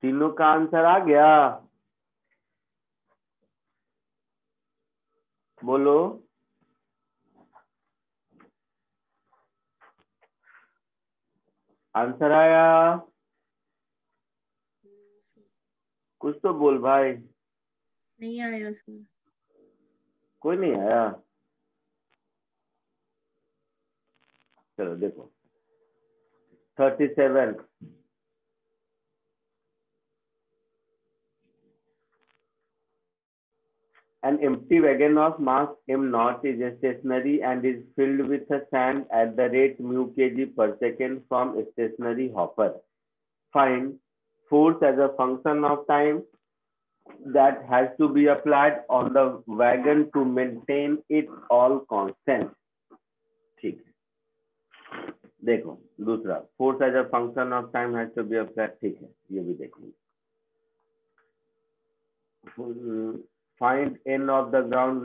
तीनों का आंसर आ गया? बोलो। आंसर आया? कुछ तो बोल भाई। नहीं आया सर। कोई नहीं आया? चलो देखो 37। An empty wagon of mass m0 is stationary and is filled with sand at the rate mu kg per second from stationary hopper. Find force as a function of time that has to be applied on the wagon to maintain it all constant. ठीक है, देखो दूसरा force as a function of time has to be applied. ठीक है, ये भी देखेंगे. Find n of the ground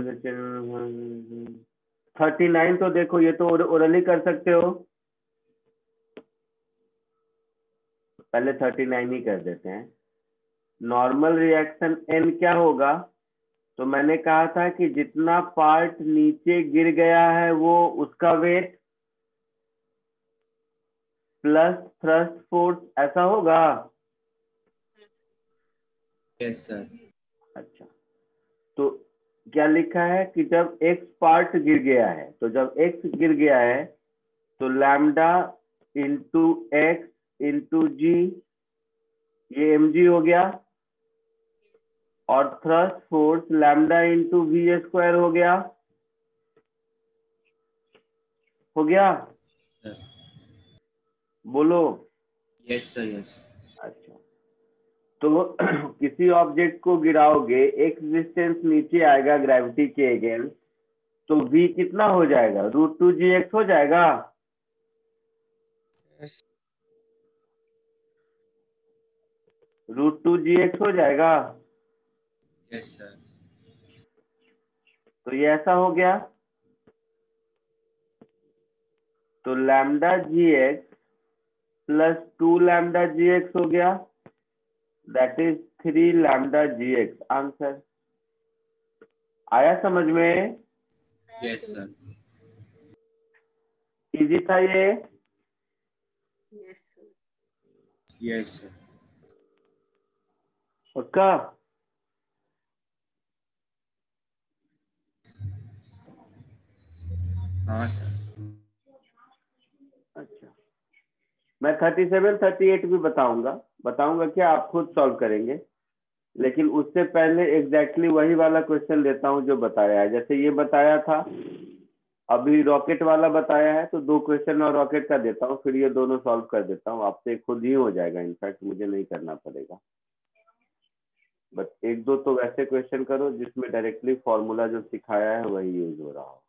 39. तो देखो ये तो ओरली कर सकते हो, पहले 39 ही कर देते हैं. नॉर्मल रिएक्शन n क्या होगा? तो मैंने कहा था कि जितना पार्ट नीचे गिर गया है वो उसका वेट प्लस थ्रस्ट फोर्स, ऐसा होगा? Yes sir. अच्छा, तो क्या लिखा है कि जब x पार्ट गिर गया है, तो जब x गिर गया है तो lambda into x into g, ये mg हो गया, और thrust force lambda into we square हो गया. हो गया? बोलो. Yes sir. यस. अच्छा, तो किसी ऑब्जेक्ट को गिराओगे, एक्स डिस्टेंस नीचे आएगा ग्रेविटी के अगेंस्ट, तो v कितना हो जाएगा? √2gx हो जाएगा. √2gx हो जाएगा. Yes sir. तो ये ऐसा हो गया. तो lambda g x plus 2 lambda g x हो गया, that is 3 lambda g x. Answer आया समझ में? Yes sir. इजी था ये? Yes sir. Yes sir. पक्का? हाँ सर. अच्छा, मैं 37 38 भी बताऊंगा क्या, आप खुद सॉल्व करेंगे, लेकिन उससे पहले एग्जैक्टली वही वाला क्वेश्चन लेता हूं जो बताया है. जैसे ये बताया था, अभी रॉकेट वाला बताया है, तो 2 क्वेश्चन और रॉकेट का देता हूँ, फिर ये दोनों सॉल्व कर देता हूँ. आपसे खुद ही हो जाएगा, इनफैक्ट मुझे नहीं करना पड़ेगा. बस 1-2 तो वैसे क्वेश्चन करो जिसमें डायरेक्टली फॉर्मूला जो सिखाया है वही यूज हो रहा हो.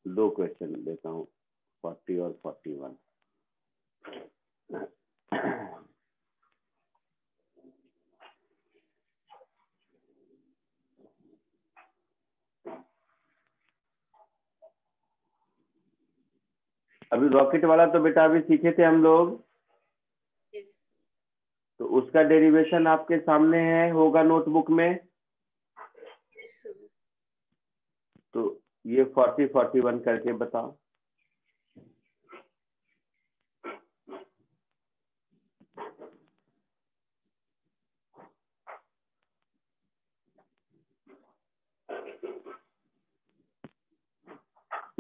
दो क्वेश्चन देता हूँ, 40 और 41. अभी रॉकेट वाला तो बेटा अभी सीखे थे हम लोग, यस. तो उसका डेरिवेशन आपके सामने है, होगा नोटबुक में. Yes sir. तो ये 40 41 करके बताओ.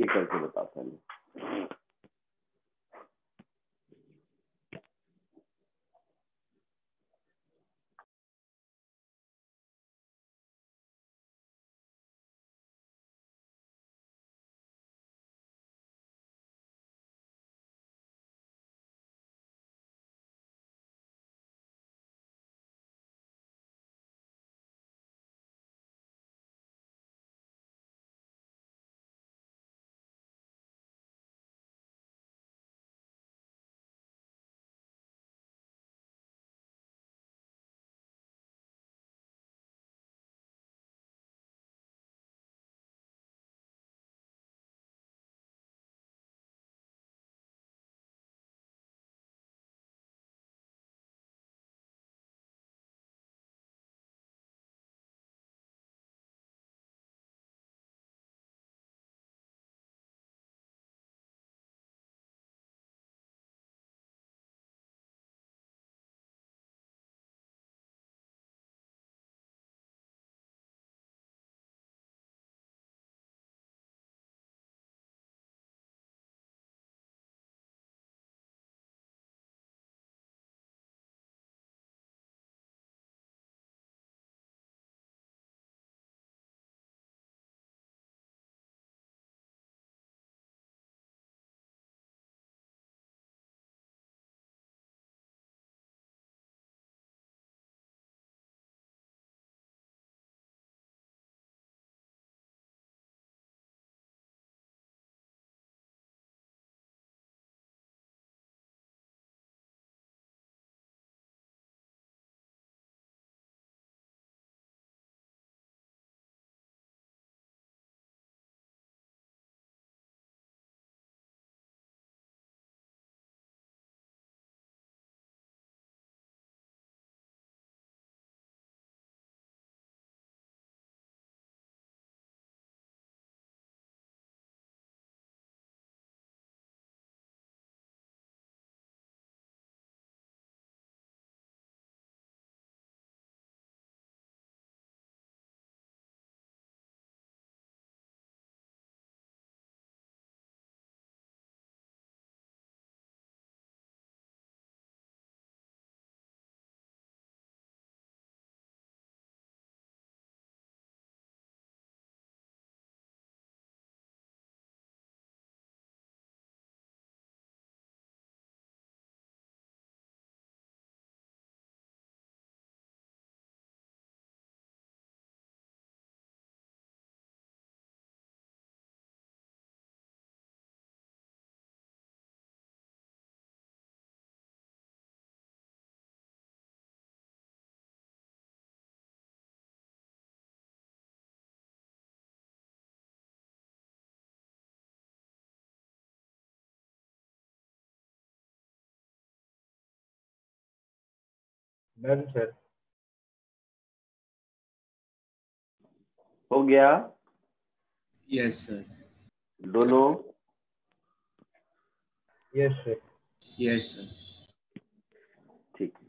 ये करके बताओ पहले. Done sir. हो गया यस सर। दोनों? Yes sir. Yes sir. ठीक है,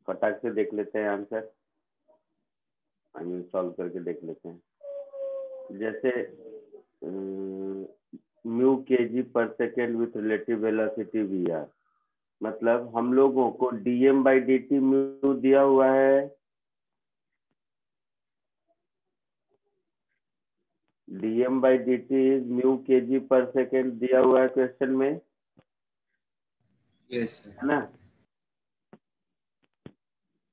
फटाक से देख लेते हैं आंसर, सॉल्व करके देख लेते हैं। जैसे mu k g per second with relative velocity v r, मतलब हम लोगों को dm by D t mu दिया हुआ है, dm by D T is mu k g per second दिया हुआ है क्वेश्चन में, यस है सर। ना?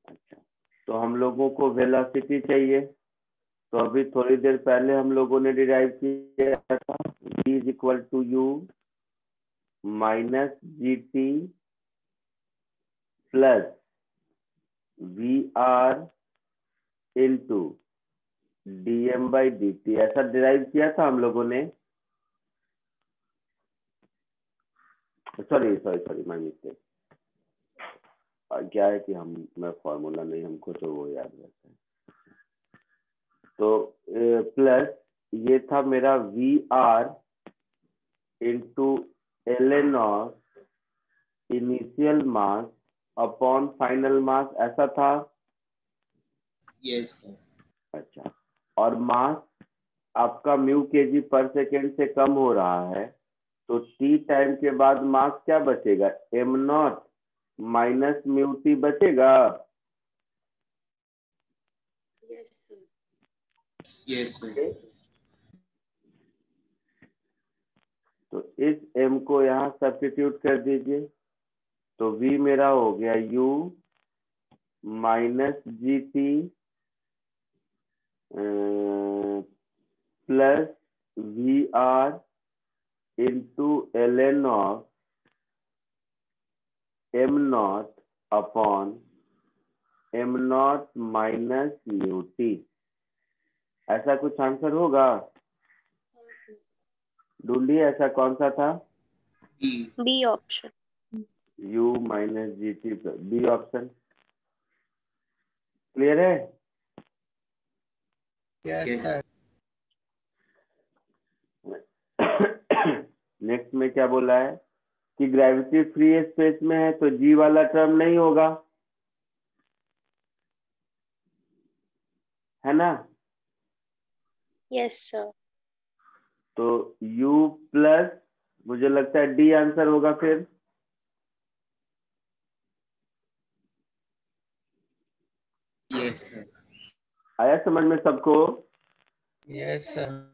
अच्छा, तो हम लोगों को वेलोसिटी चाहिए, तो अभी थोड़ी देर पहले हम लोगों ने डिराइव किया था v is equal to u minus G T plus we are into D M by D t, ऐसा डिराइव किया था हम लोगों ने। Sorry sorry sorry, my mistake. क्या है कि मैं फॉर्मूला नहीं, हमको तो वो याद रहता है। तो प्लस ये था मेरा V are into L N of initial mass upon final mass, ऐसा था। Yes sir. अच्छा, और मास आपका mu k g per second से कम हो रहा है, तो टी टाइम के बाद मास क्या बचेगा? M not minus mu T बचेगा। Yes sir. ओके, तो इस m को यहाँ सब्स्टिट्यूट कर दीजिए, तो v मेरा हो गया u minus G T plus we are into L N of M naught upon M not minus mu T, ऐसा कुछ आंसर होगा? ढूंढिए ऐसा कौन सा था। B option. u minus G T plus B option. Clear है? Yes sir. नेक्स्ट में क्या बोला है कि ग्रेविटी फ्री स्पेस में है तो जी वाला टर्म नहीं होगा, है ना? Yes sir. तो u प्लस, मुझे लगता है डी आंसर होगा फिर। Yes sir. आया समझ में सबको? Yes sir.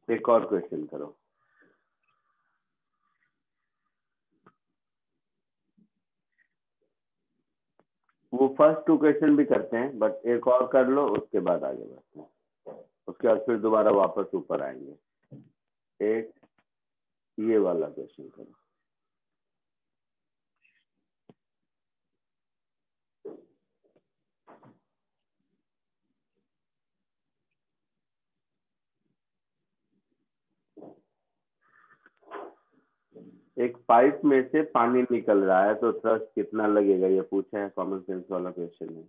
एक और क्वेश्चन करो। वो फर्स्ट टू क्वेश्चन भी करते हैं, बट एक और कर लो, उसके बाद आगे बढ़ते हैं, उसके बाद फिर दोबारा वापस ऊपर आएंगे। एक ये वाला क्वेश्चन करो। एक पाइप में से पानी निकल रहा है तो थ्रस्ट कितना लगेगा, ये पूछा है, कॉमन सेंस वाला क्वेश्चन है।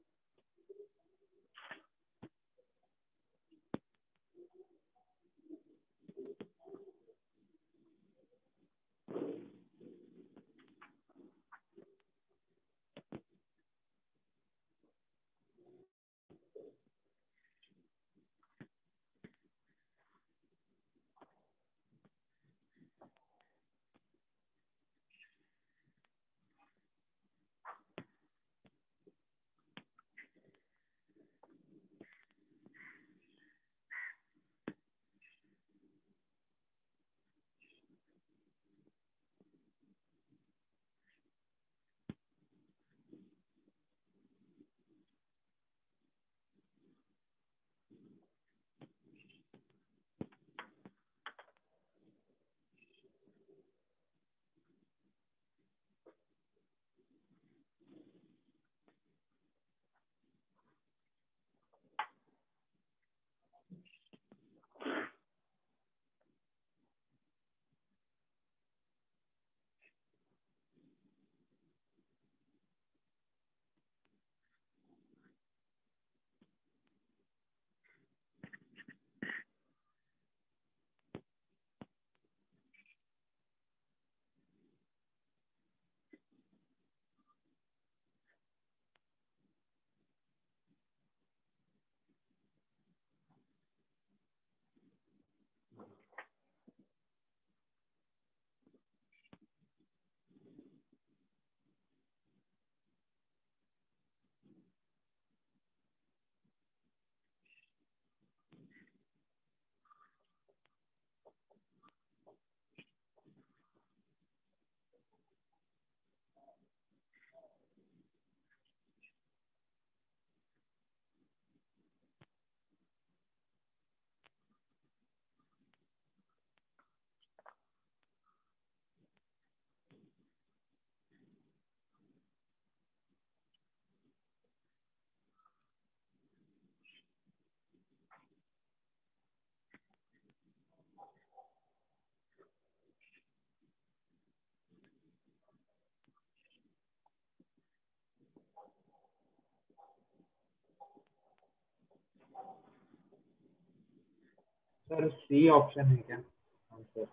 सर सी ऑप्शन है क्या आंसर?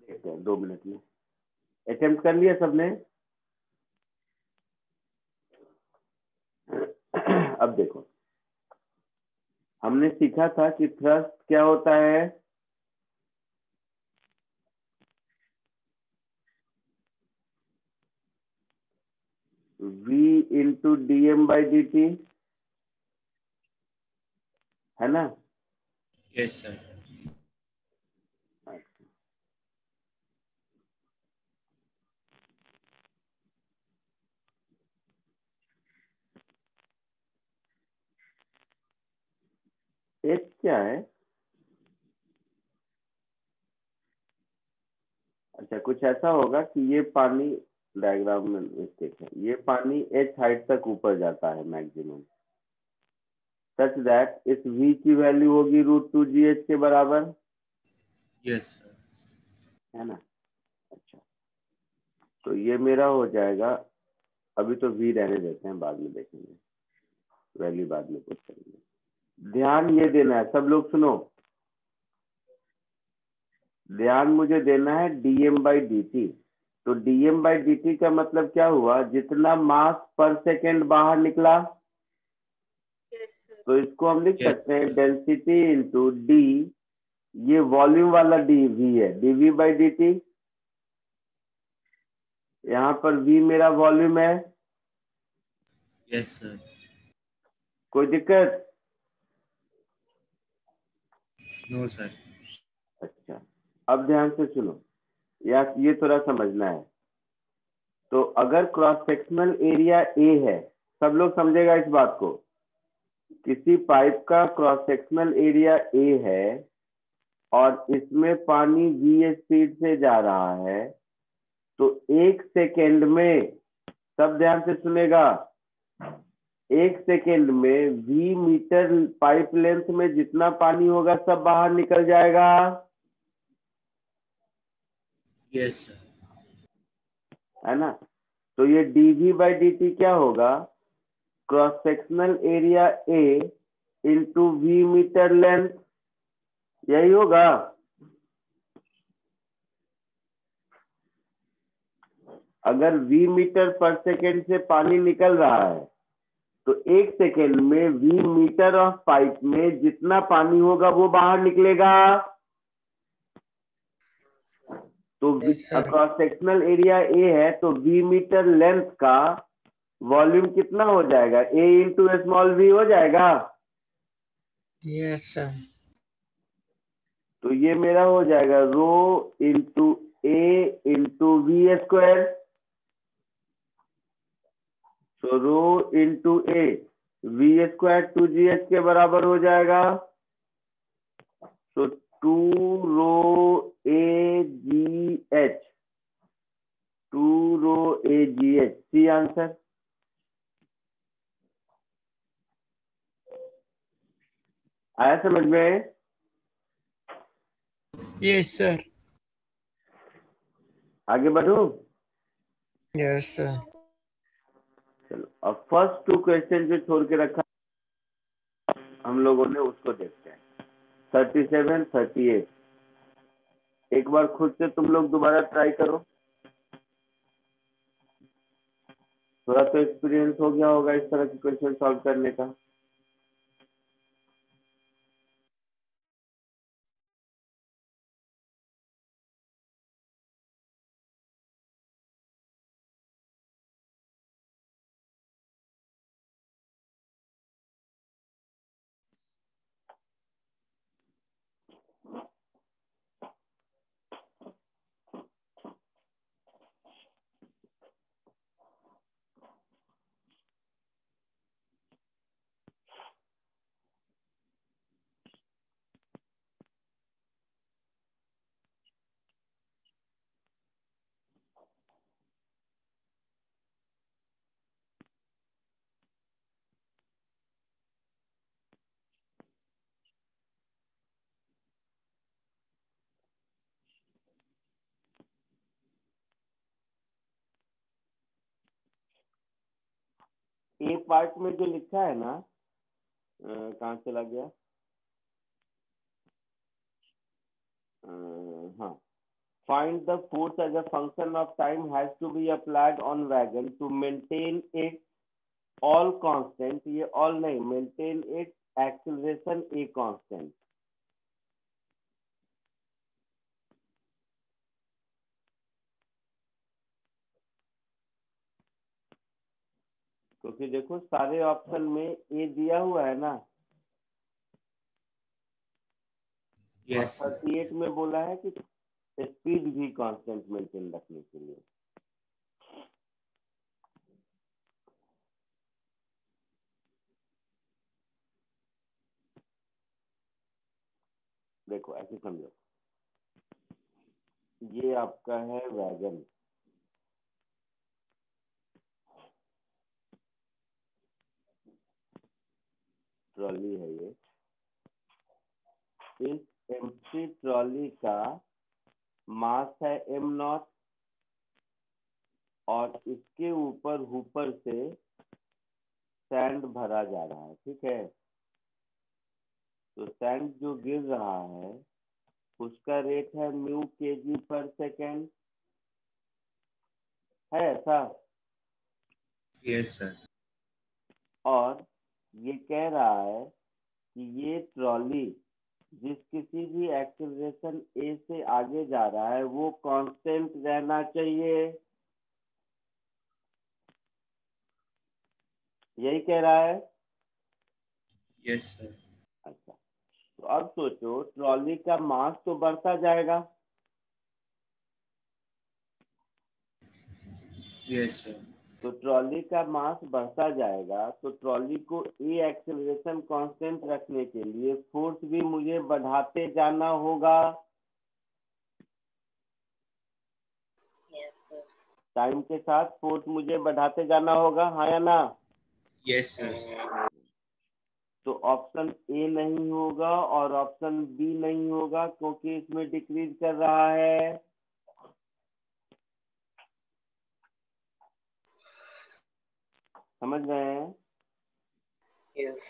देखते हैं 2 मिनट में। अटेम्प्ट कर लिया सबने? अब देखो, हमने सीखा था कि थ्रस्ट क्या होता है। V इंटू dm/dt, है ना? Yes sir. H क्या है? अच्छा, कुछ ऐसा होगा कि ये पानी, डायग्राम में मिस्टेक है, ये पानी H हाइट तक ऊपर जाता है मैक्सिमम, सच दैट इस V की वैल्यू होगी √2GH के बराबर, यस सर। है ना? अच्छा, तो ये मेरा हो जाएगा। अभी तो V रहने देते हैं, बाद में देखेंगे, वैल्यू बाद में पुट करेंगे। ध्यान ये देना है, सब लोग सुनो, ध्यान मुझे देना है dm/dt। तो dm/dt का मतलब क्या हुआ? जितना मास पर सेकेंड बाहर निकला, यस सर। तो इसको हम लिख Yes. सकते हैं डेंसिटी इंटू डी, ये वॉल्यूम वाला dv है, dv/dt। यहाँ पर v मेरा वॉल्यूम है। Yes sir. कोई दिक्कत? No sir. अच्छा, अब ध्यान से सुनो, या ये थोड़ा समझना है। तो अगर क्रॉस सेक्शनल एरिया ए है, सब लोग समझेगा इस बात को, किसी पाइप का क्रॉस सेक्शनल एरिया ए है और इसमें पानी v स्पीड से जा रहा है, तो 1 सेकेंड में, सब ध्यान से सुनेगा, 1 सेकेंड में v मीटर पाइप लेंथ में जितना पानी होगा सब बाहर निकल जाएगा। Yes sir. है ना? तो ये dv/dt क्या होगा? Cross sectional area a into v metre length, यही होगा। अगर v मीटर पर सेकेंड से पानी निकल रहा है, तो 1 सेकेंड में v मीटर ऑफ पाइप में जितना पानी होगा वो बाहर निकलेगा। तो Yes, sir. Cross sectional area ए है, तो v मीटर लेंथ का वॉल्यूम कितना हो जाएगा? a इंटू स्मॉल v हो जाएगा। Yes, sir. तो ये मेरा हो जाएगा rho into a into we square. तो rho into A, V square 2GH के बराबर हो जाएगा। तो 2ρAGH, 2ρAGH, सी आंसर। आया समझ में? Yes, sir. आगे बढ़ूं? Yes, sir. चलो, अब फर्स्ट 2 क्वेश्चन जो छोड़ के रखा हम लोगों ने, उसको देखते हैं। 37, 38 एक बार खुद से तुम लोग दोबारा ट्राई करो, थोड़ा तो एक्सपीरियंस हो गया होगा इस तरह के क्वेश्चन सॉल्व करने का। ए पार्ट में जो लिखा है ना, कहाँ चला गया? हाँ, find the force as a function of time has to be applied on wagon to maintain its all constant, ये all नहीं, maintain its acceleration a constant. क्योंकि देखो सारे ऑप्शन में ए दिया हुआ है ना, यस और 38 में बोला है कि स्पीड भी कांस्टेंट मेंटेन रखने के लिए। देखो ऐसे समझो, ये आपका है वैगन, ट्रॉली है ये। इस एम्प्टी ट्रॉली का मास है m0 और इसके ऊपर हुपर से सैंड भरा जा रहा है, ठीक है। तो सैंड जो गिर रहा है उसका रेट है म्यू kg/सेकेंड, है ऐसा। यस सर और ये कह रहा है कि ये ट्रॉली जिस किसी भी एक्सेलरेशन ए से आगे जा रहा है वो कांस्टेंट रहना चाहिए, यही कह रहा है। यस सर अच्छा, तो अब सोचो ट्रॉली का मास तो बढ़ता जाएगा, यस सर तो ट्रॉली का मास बढ़ता जाएगा, तो ट्रॉली को ए एक्सेलरेशन कांस्टेंट रखने के लिए फोर्स भी मुझे बढ़ाते जाना होगा। Yes sir. टाइम के साथ फोर्स मुझे बढ़ाते जाना होगा, हाँ या ना। यस सर तो ऑप्शन ए नहीं होगा और ऑप्शन बी नहीं होगा क्योंकि इसमें डिक्रीज कर रहा है। समझ रहे हैं। यस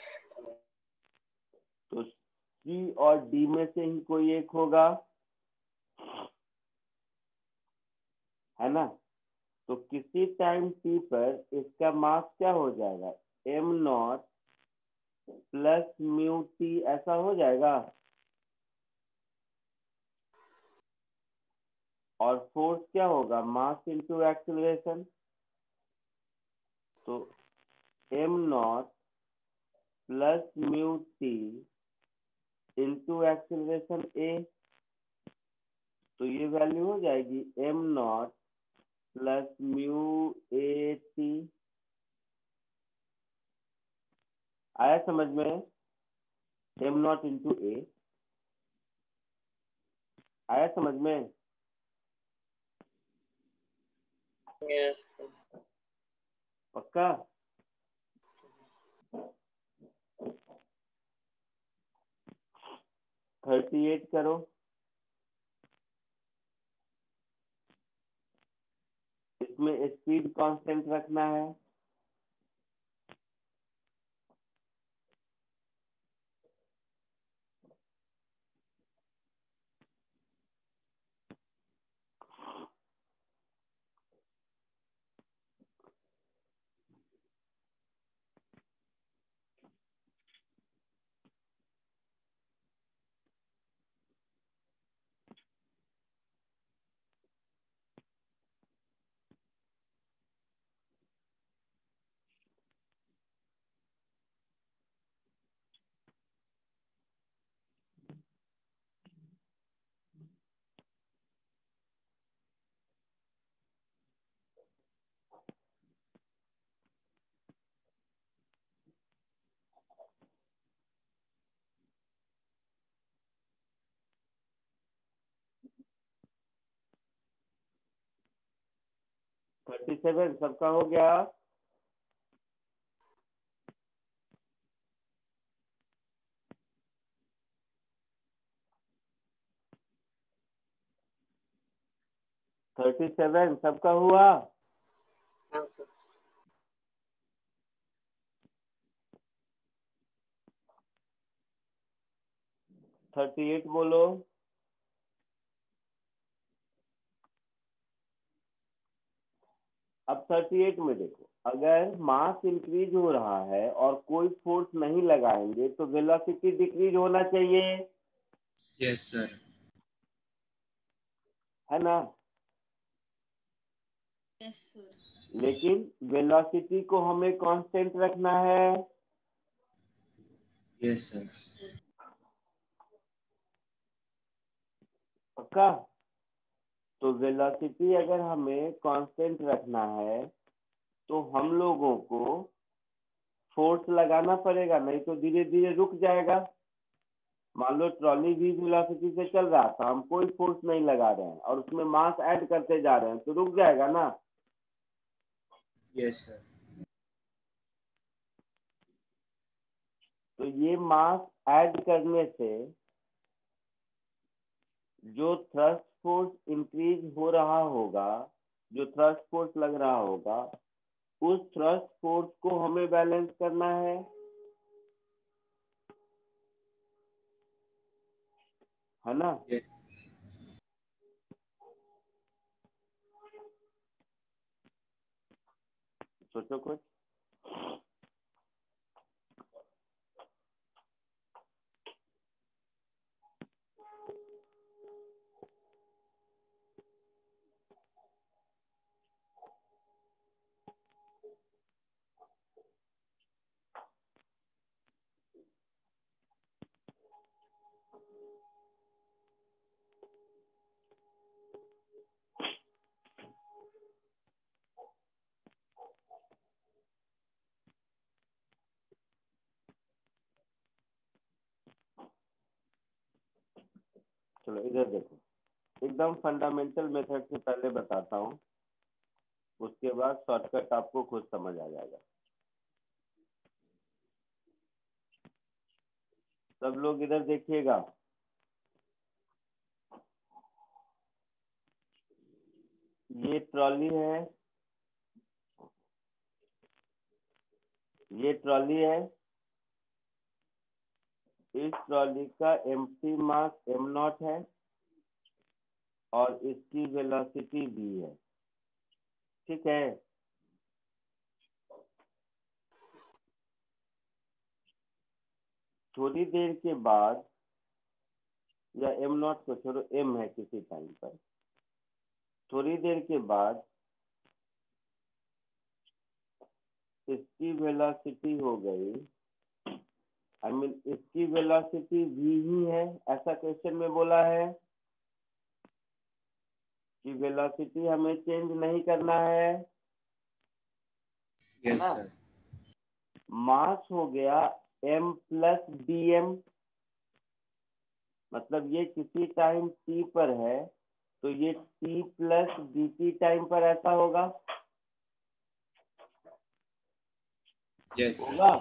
तो सी और डी में से ही कोई एक होगा, है ना। तो किसी टाइम टी पर इसका मास क्या हो जाएगा, m0 प्लस म्यू टी, ऐसा हो जाएगा। और फोर्स क्या होगा, मास इंटू एक्सेलरेशन। तो m0 plus mu T into acceleration A, तो ये वैल्यू हो जाएगी m0 plus mu A T. आया समझ में, m0 इंटू ए, आया समझ में। यस पक्का। 38 करो, इसमें स्पीड कांस्टेंट रखना है। थर्टी सेवन सबका हो गया। थर्टी सेवन सबका हुआ। हाँ सर। 38 बोलो। 38 में देखो, अगर मास इंक्रीज हो रहा है और कोई फोर्स नहीं लगाएंगे तो वेलोसिटी डिक्रीज होना चाहिए, यस सर। है ना। Yes sir. लेकिन वेलोसिटी को हमें कांस्टेंट रखना है। Yes sir. पक्का। तो वेलोसिटी अगर हमें कांस्टेंट रखना है तो हम लोगों को फोर्स लगाना पड़ेगा, नहीं तो धीरे धीरे रुक जाएगा। मान लो ट्रॉली भी वेलोसिटी से चल रहा था, हम कोई फोर्स नहीं लगा रहे हैं और उसमें मास ऐड करते जा रहे हैं तो रुक जाएगा ना। Yes sir. तो ये मास ऐड करने से जो थ्रस्ट फोर्स इंक्रीज हो रहा होगा, जो थ्रस्ट फोर्स लग रहा होगा, उस थ्रस्ट फोर्स को हमें बैलेंस करना है ना। Yes. सोचो कुछ। चलो इधर देखो, एकदम फंडामेंटल मेथड से पहले बताता हूँ, उसके बाद शॉर्टकट आपको खुद समझ आ जाएगा। सब लोग इधर देखिएगा, ये ट्रॉली है, ये ट्रॉली है, इस ट्रॉली का एम्प्टी मास m0 है और इसकी वेलोसिटी v है, ठीक है। थोड़ी देर के बाद, या m0 को छोड़ो, m है किसी टाइम पर, थोड़ी देर के बाद इसकी वेलोसिटी हो गई, इसकी वेलोसिटी v ही है, ऐसा क्वेश्चन में बोला है कि वेलोसिटी हमें चेंज नहीं करना है यस ना। सर। मास हो गया m प्लस dm, मतलब ये किसी टाइम t पर है तो ये t प्लस dt टाइम पर ऐसा होगा, यस होगा,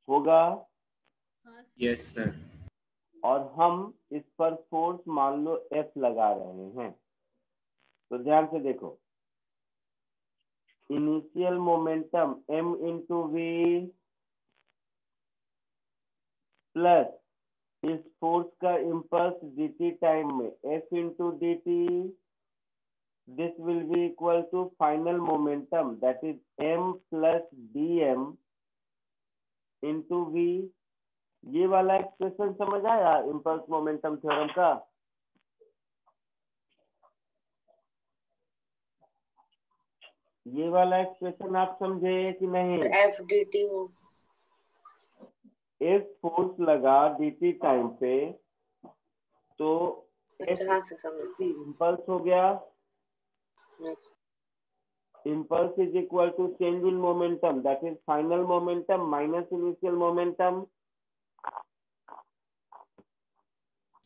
होगा। हाँ यस सर। और हम इस पर फोर्स मान लो F लगा रहे हैं, तो ध्यान से देखो, initial momentum m into we plus इस फोर्स का इम्पल्स dt टाइम में F into d t, this will be equal to final momentum, that is m plus dm into v। ये वाला एक्सप्रेशन समझ आया इम्पल्स मोमेंटम थ्योरम का। ये वाला एक्सप्रेशन आप समझे कि नहीं। एफ डी टी हो, एक फोर्स लगा dt टाइम पे तो अच्छा हाँ से समझ। इम्पल्स हो गया, impulse is equal to change in momentum, that is final momentum minus initial momentum।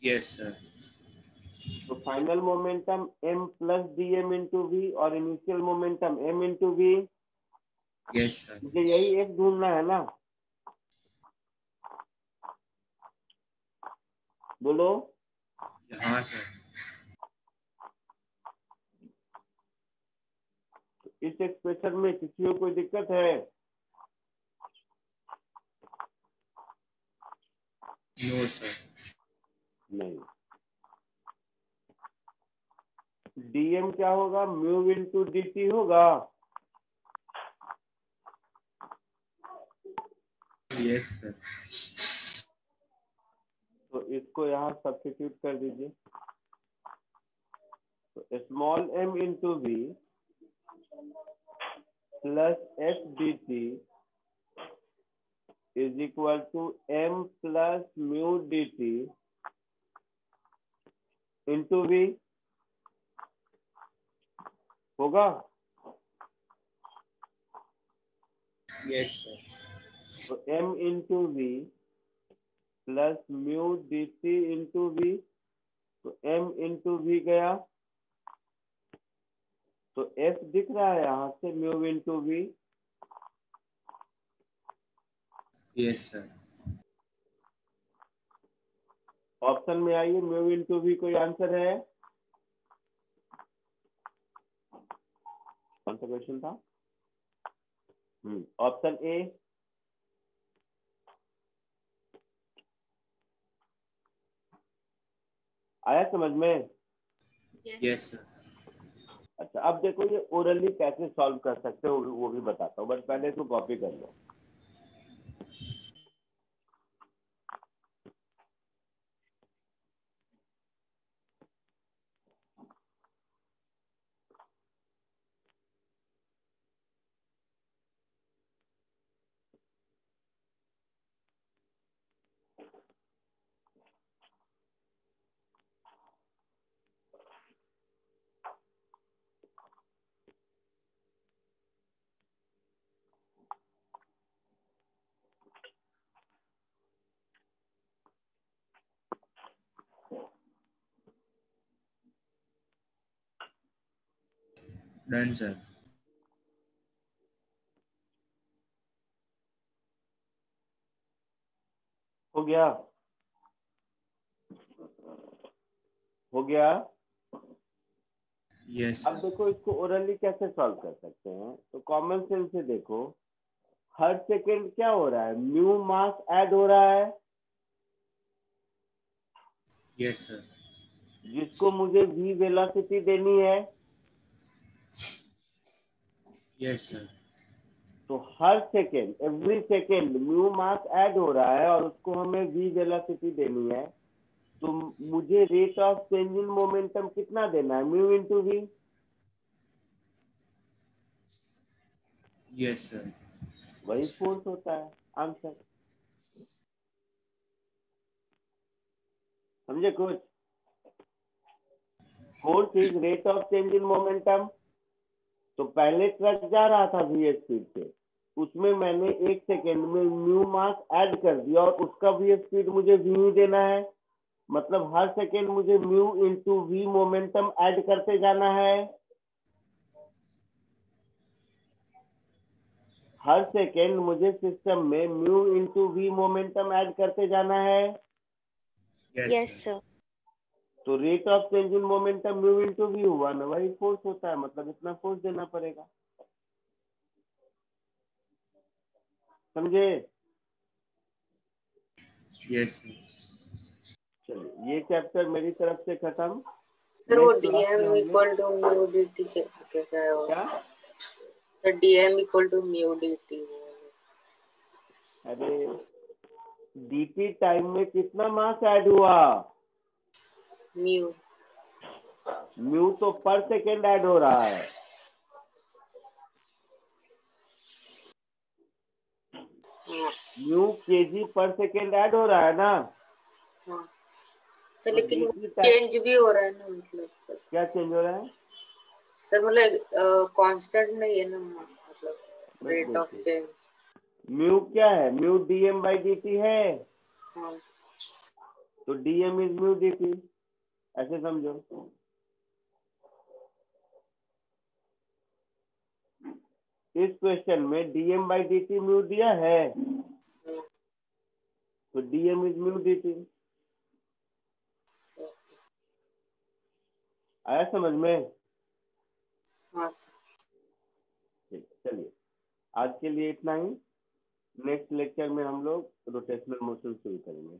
Yes sir. तो final momentum m plus dm into V और initial momentum m into we. Yes sir. मुझे यही एक ढूंढना है ना, बोलो। हाँ सर। इस एक्सप्रेशन में किसी को कोई दिक्कत है? No sir. नहीं। dm क्या होगा, म्यू इंटू dt होगा। Yes sir. तो इसको यहाँ सब्स्टिट्यूट कर दीजिए। तो small m into we plus S D T is equal to m plus mu D T into V होगा। Yes sir. तो m into we plus mu D T into V, तो m into we गया, तो f दिख रहा है यहाँ से, mu into we. Yes sir. Option में आइए, म्यू इंटू वी कोई आंसर है? कौन सा क्वेश्चन था? Option A. आया समझ में? Yes sir. अच्छा, अब देखो ये ओरली कैसे सॉल्व कर सकते हो वो भी बताता हूँ, बट पहले इसको कॉपी कर लो। Done sir. हो गया? हो गया? यस अब सर। देखो इसको ओरली कैसे सॉल्व कर सकते हैं, तो कॉमन सेंस से देखो, हर सेकेंड क्या हो रहा है, म्यू मास ऐड हो रहा है, यस सर। जिसको मुझे v वेलोसिटी देनी है। Yes sir. तो हर सेकेंड, एवरी सेकेंड म्यू मास ऐड हो रहा है और उसको हमें v वेलोसिटी देनी है। तो मुझे rate of change in momentum कितना देना है, mu into we. Yes sir. वही फोर्स होता है, आंसर। समझे कुछ? Force is rate of change in momentum. तो पहले ट्रक जा रहा था v स्पीड से, उसमें मैंने एक सेकेंड में म्यू मास ऐड कर दिया और उसका v स्पीड मुझे v ही देना है। मतलब हर सेकेंड मुझे mu into V momentum add करते जाना है। हर सेकेंड मुझे सिस्टम में mu into V momentum add करते जाना है। Yes sir. तो rate of change in momentum mu into V हुआ ना, वही फोर्स होता है, मतलब इतना फोर्स देना पड़ेगा। समझे? Yes sir. चलिए ये चैप्टर मेरी तरफ से खत्म। सर वो नेक्स्ट क्लास में डीएम हम लोग इक्वल टू म्यू dt कैसा है वो? क्या? Sir dm equal to mu dt। अरे डीटी टाइम में कितना मास ऐड हुआ? म्यू। म्यू तो पर सेकेंड ऐड हो रहा है। हाँ mu kg per second add हो रहा है ना। हाँ सर, तो लेकिन वो डीटी टाइम चेंज भी हो रहा है ना, मतलब सर। क्या चेंज हो रहा है? सर मतलब कांस्टेंट नहीं है ना, मतलब बस रेट ऑफ देखिए, चेंज। म्यू क्या है, म्यू डीएम बाई डी है। हाँ तो डीएम इज म्यू डी, ऐसे समझो। इस क्वेश्चन में डीएम बाई डी म्यू दिया है, हाँ तो डीएम इज म्यू डी। आया समझ में? हाँ सर। ठीक, चलिए आज के लिए इतना ही। नेक्स्ट लेक्चर में हम लोग रोटेशनल मोशन शुरू करेंगे।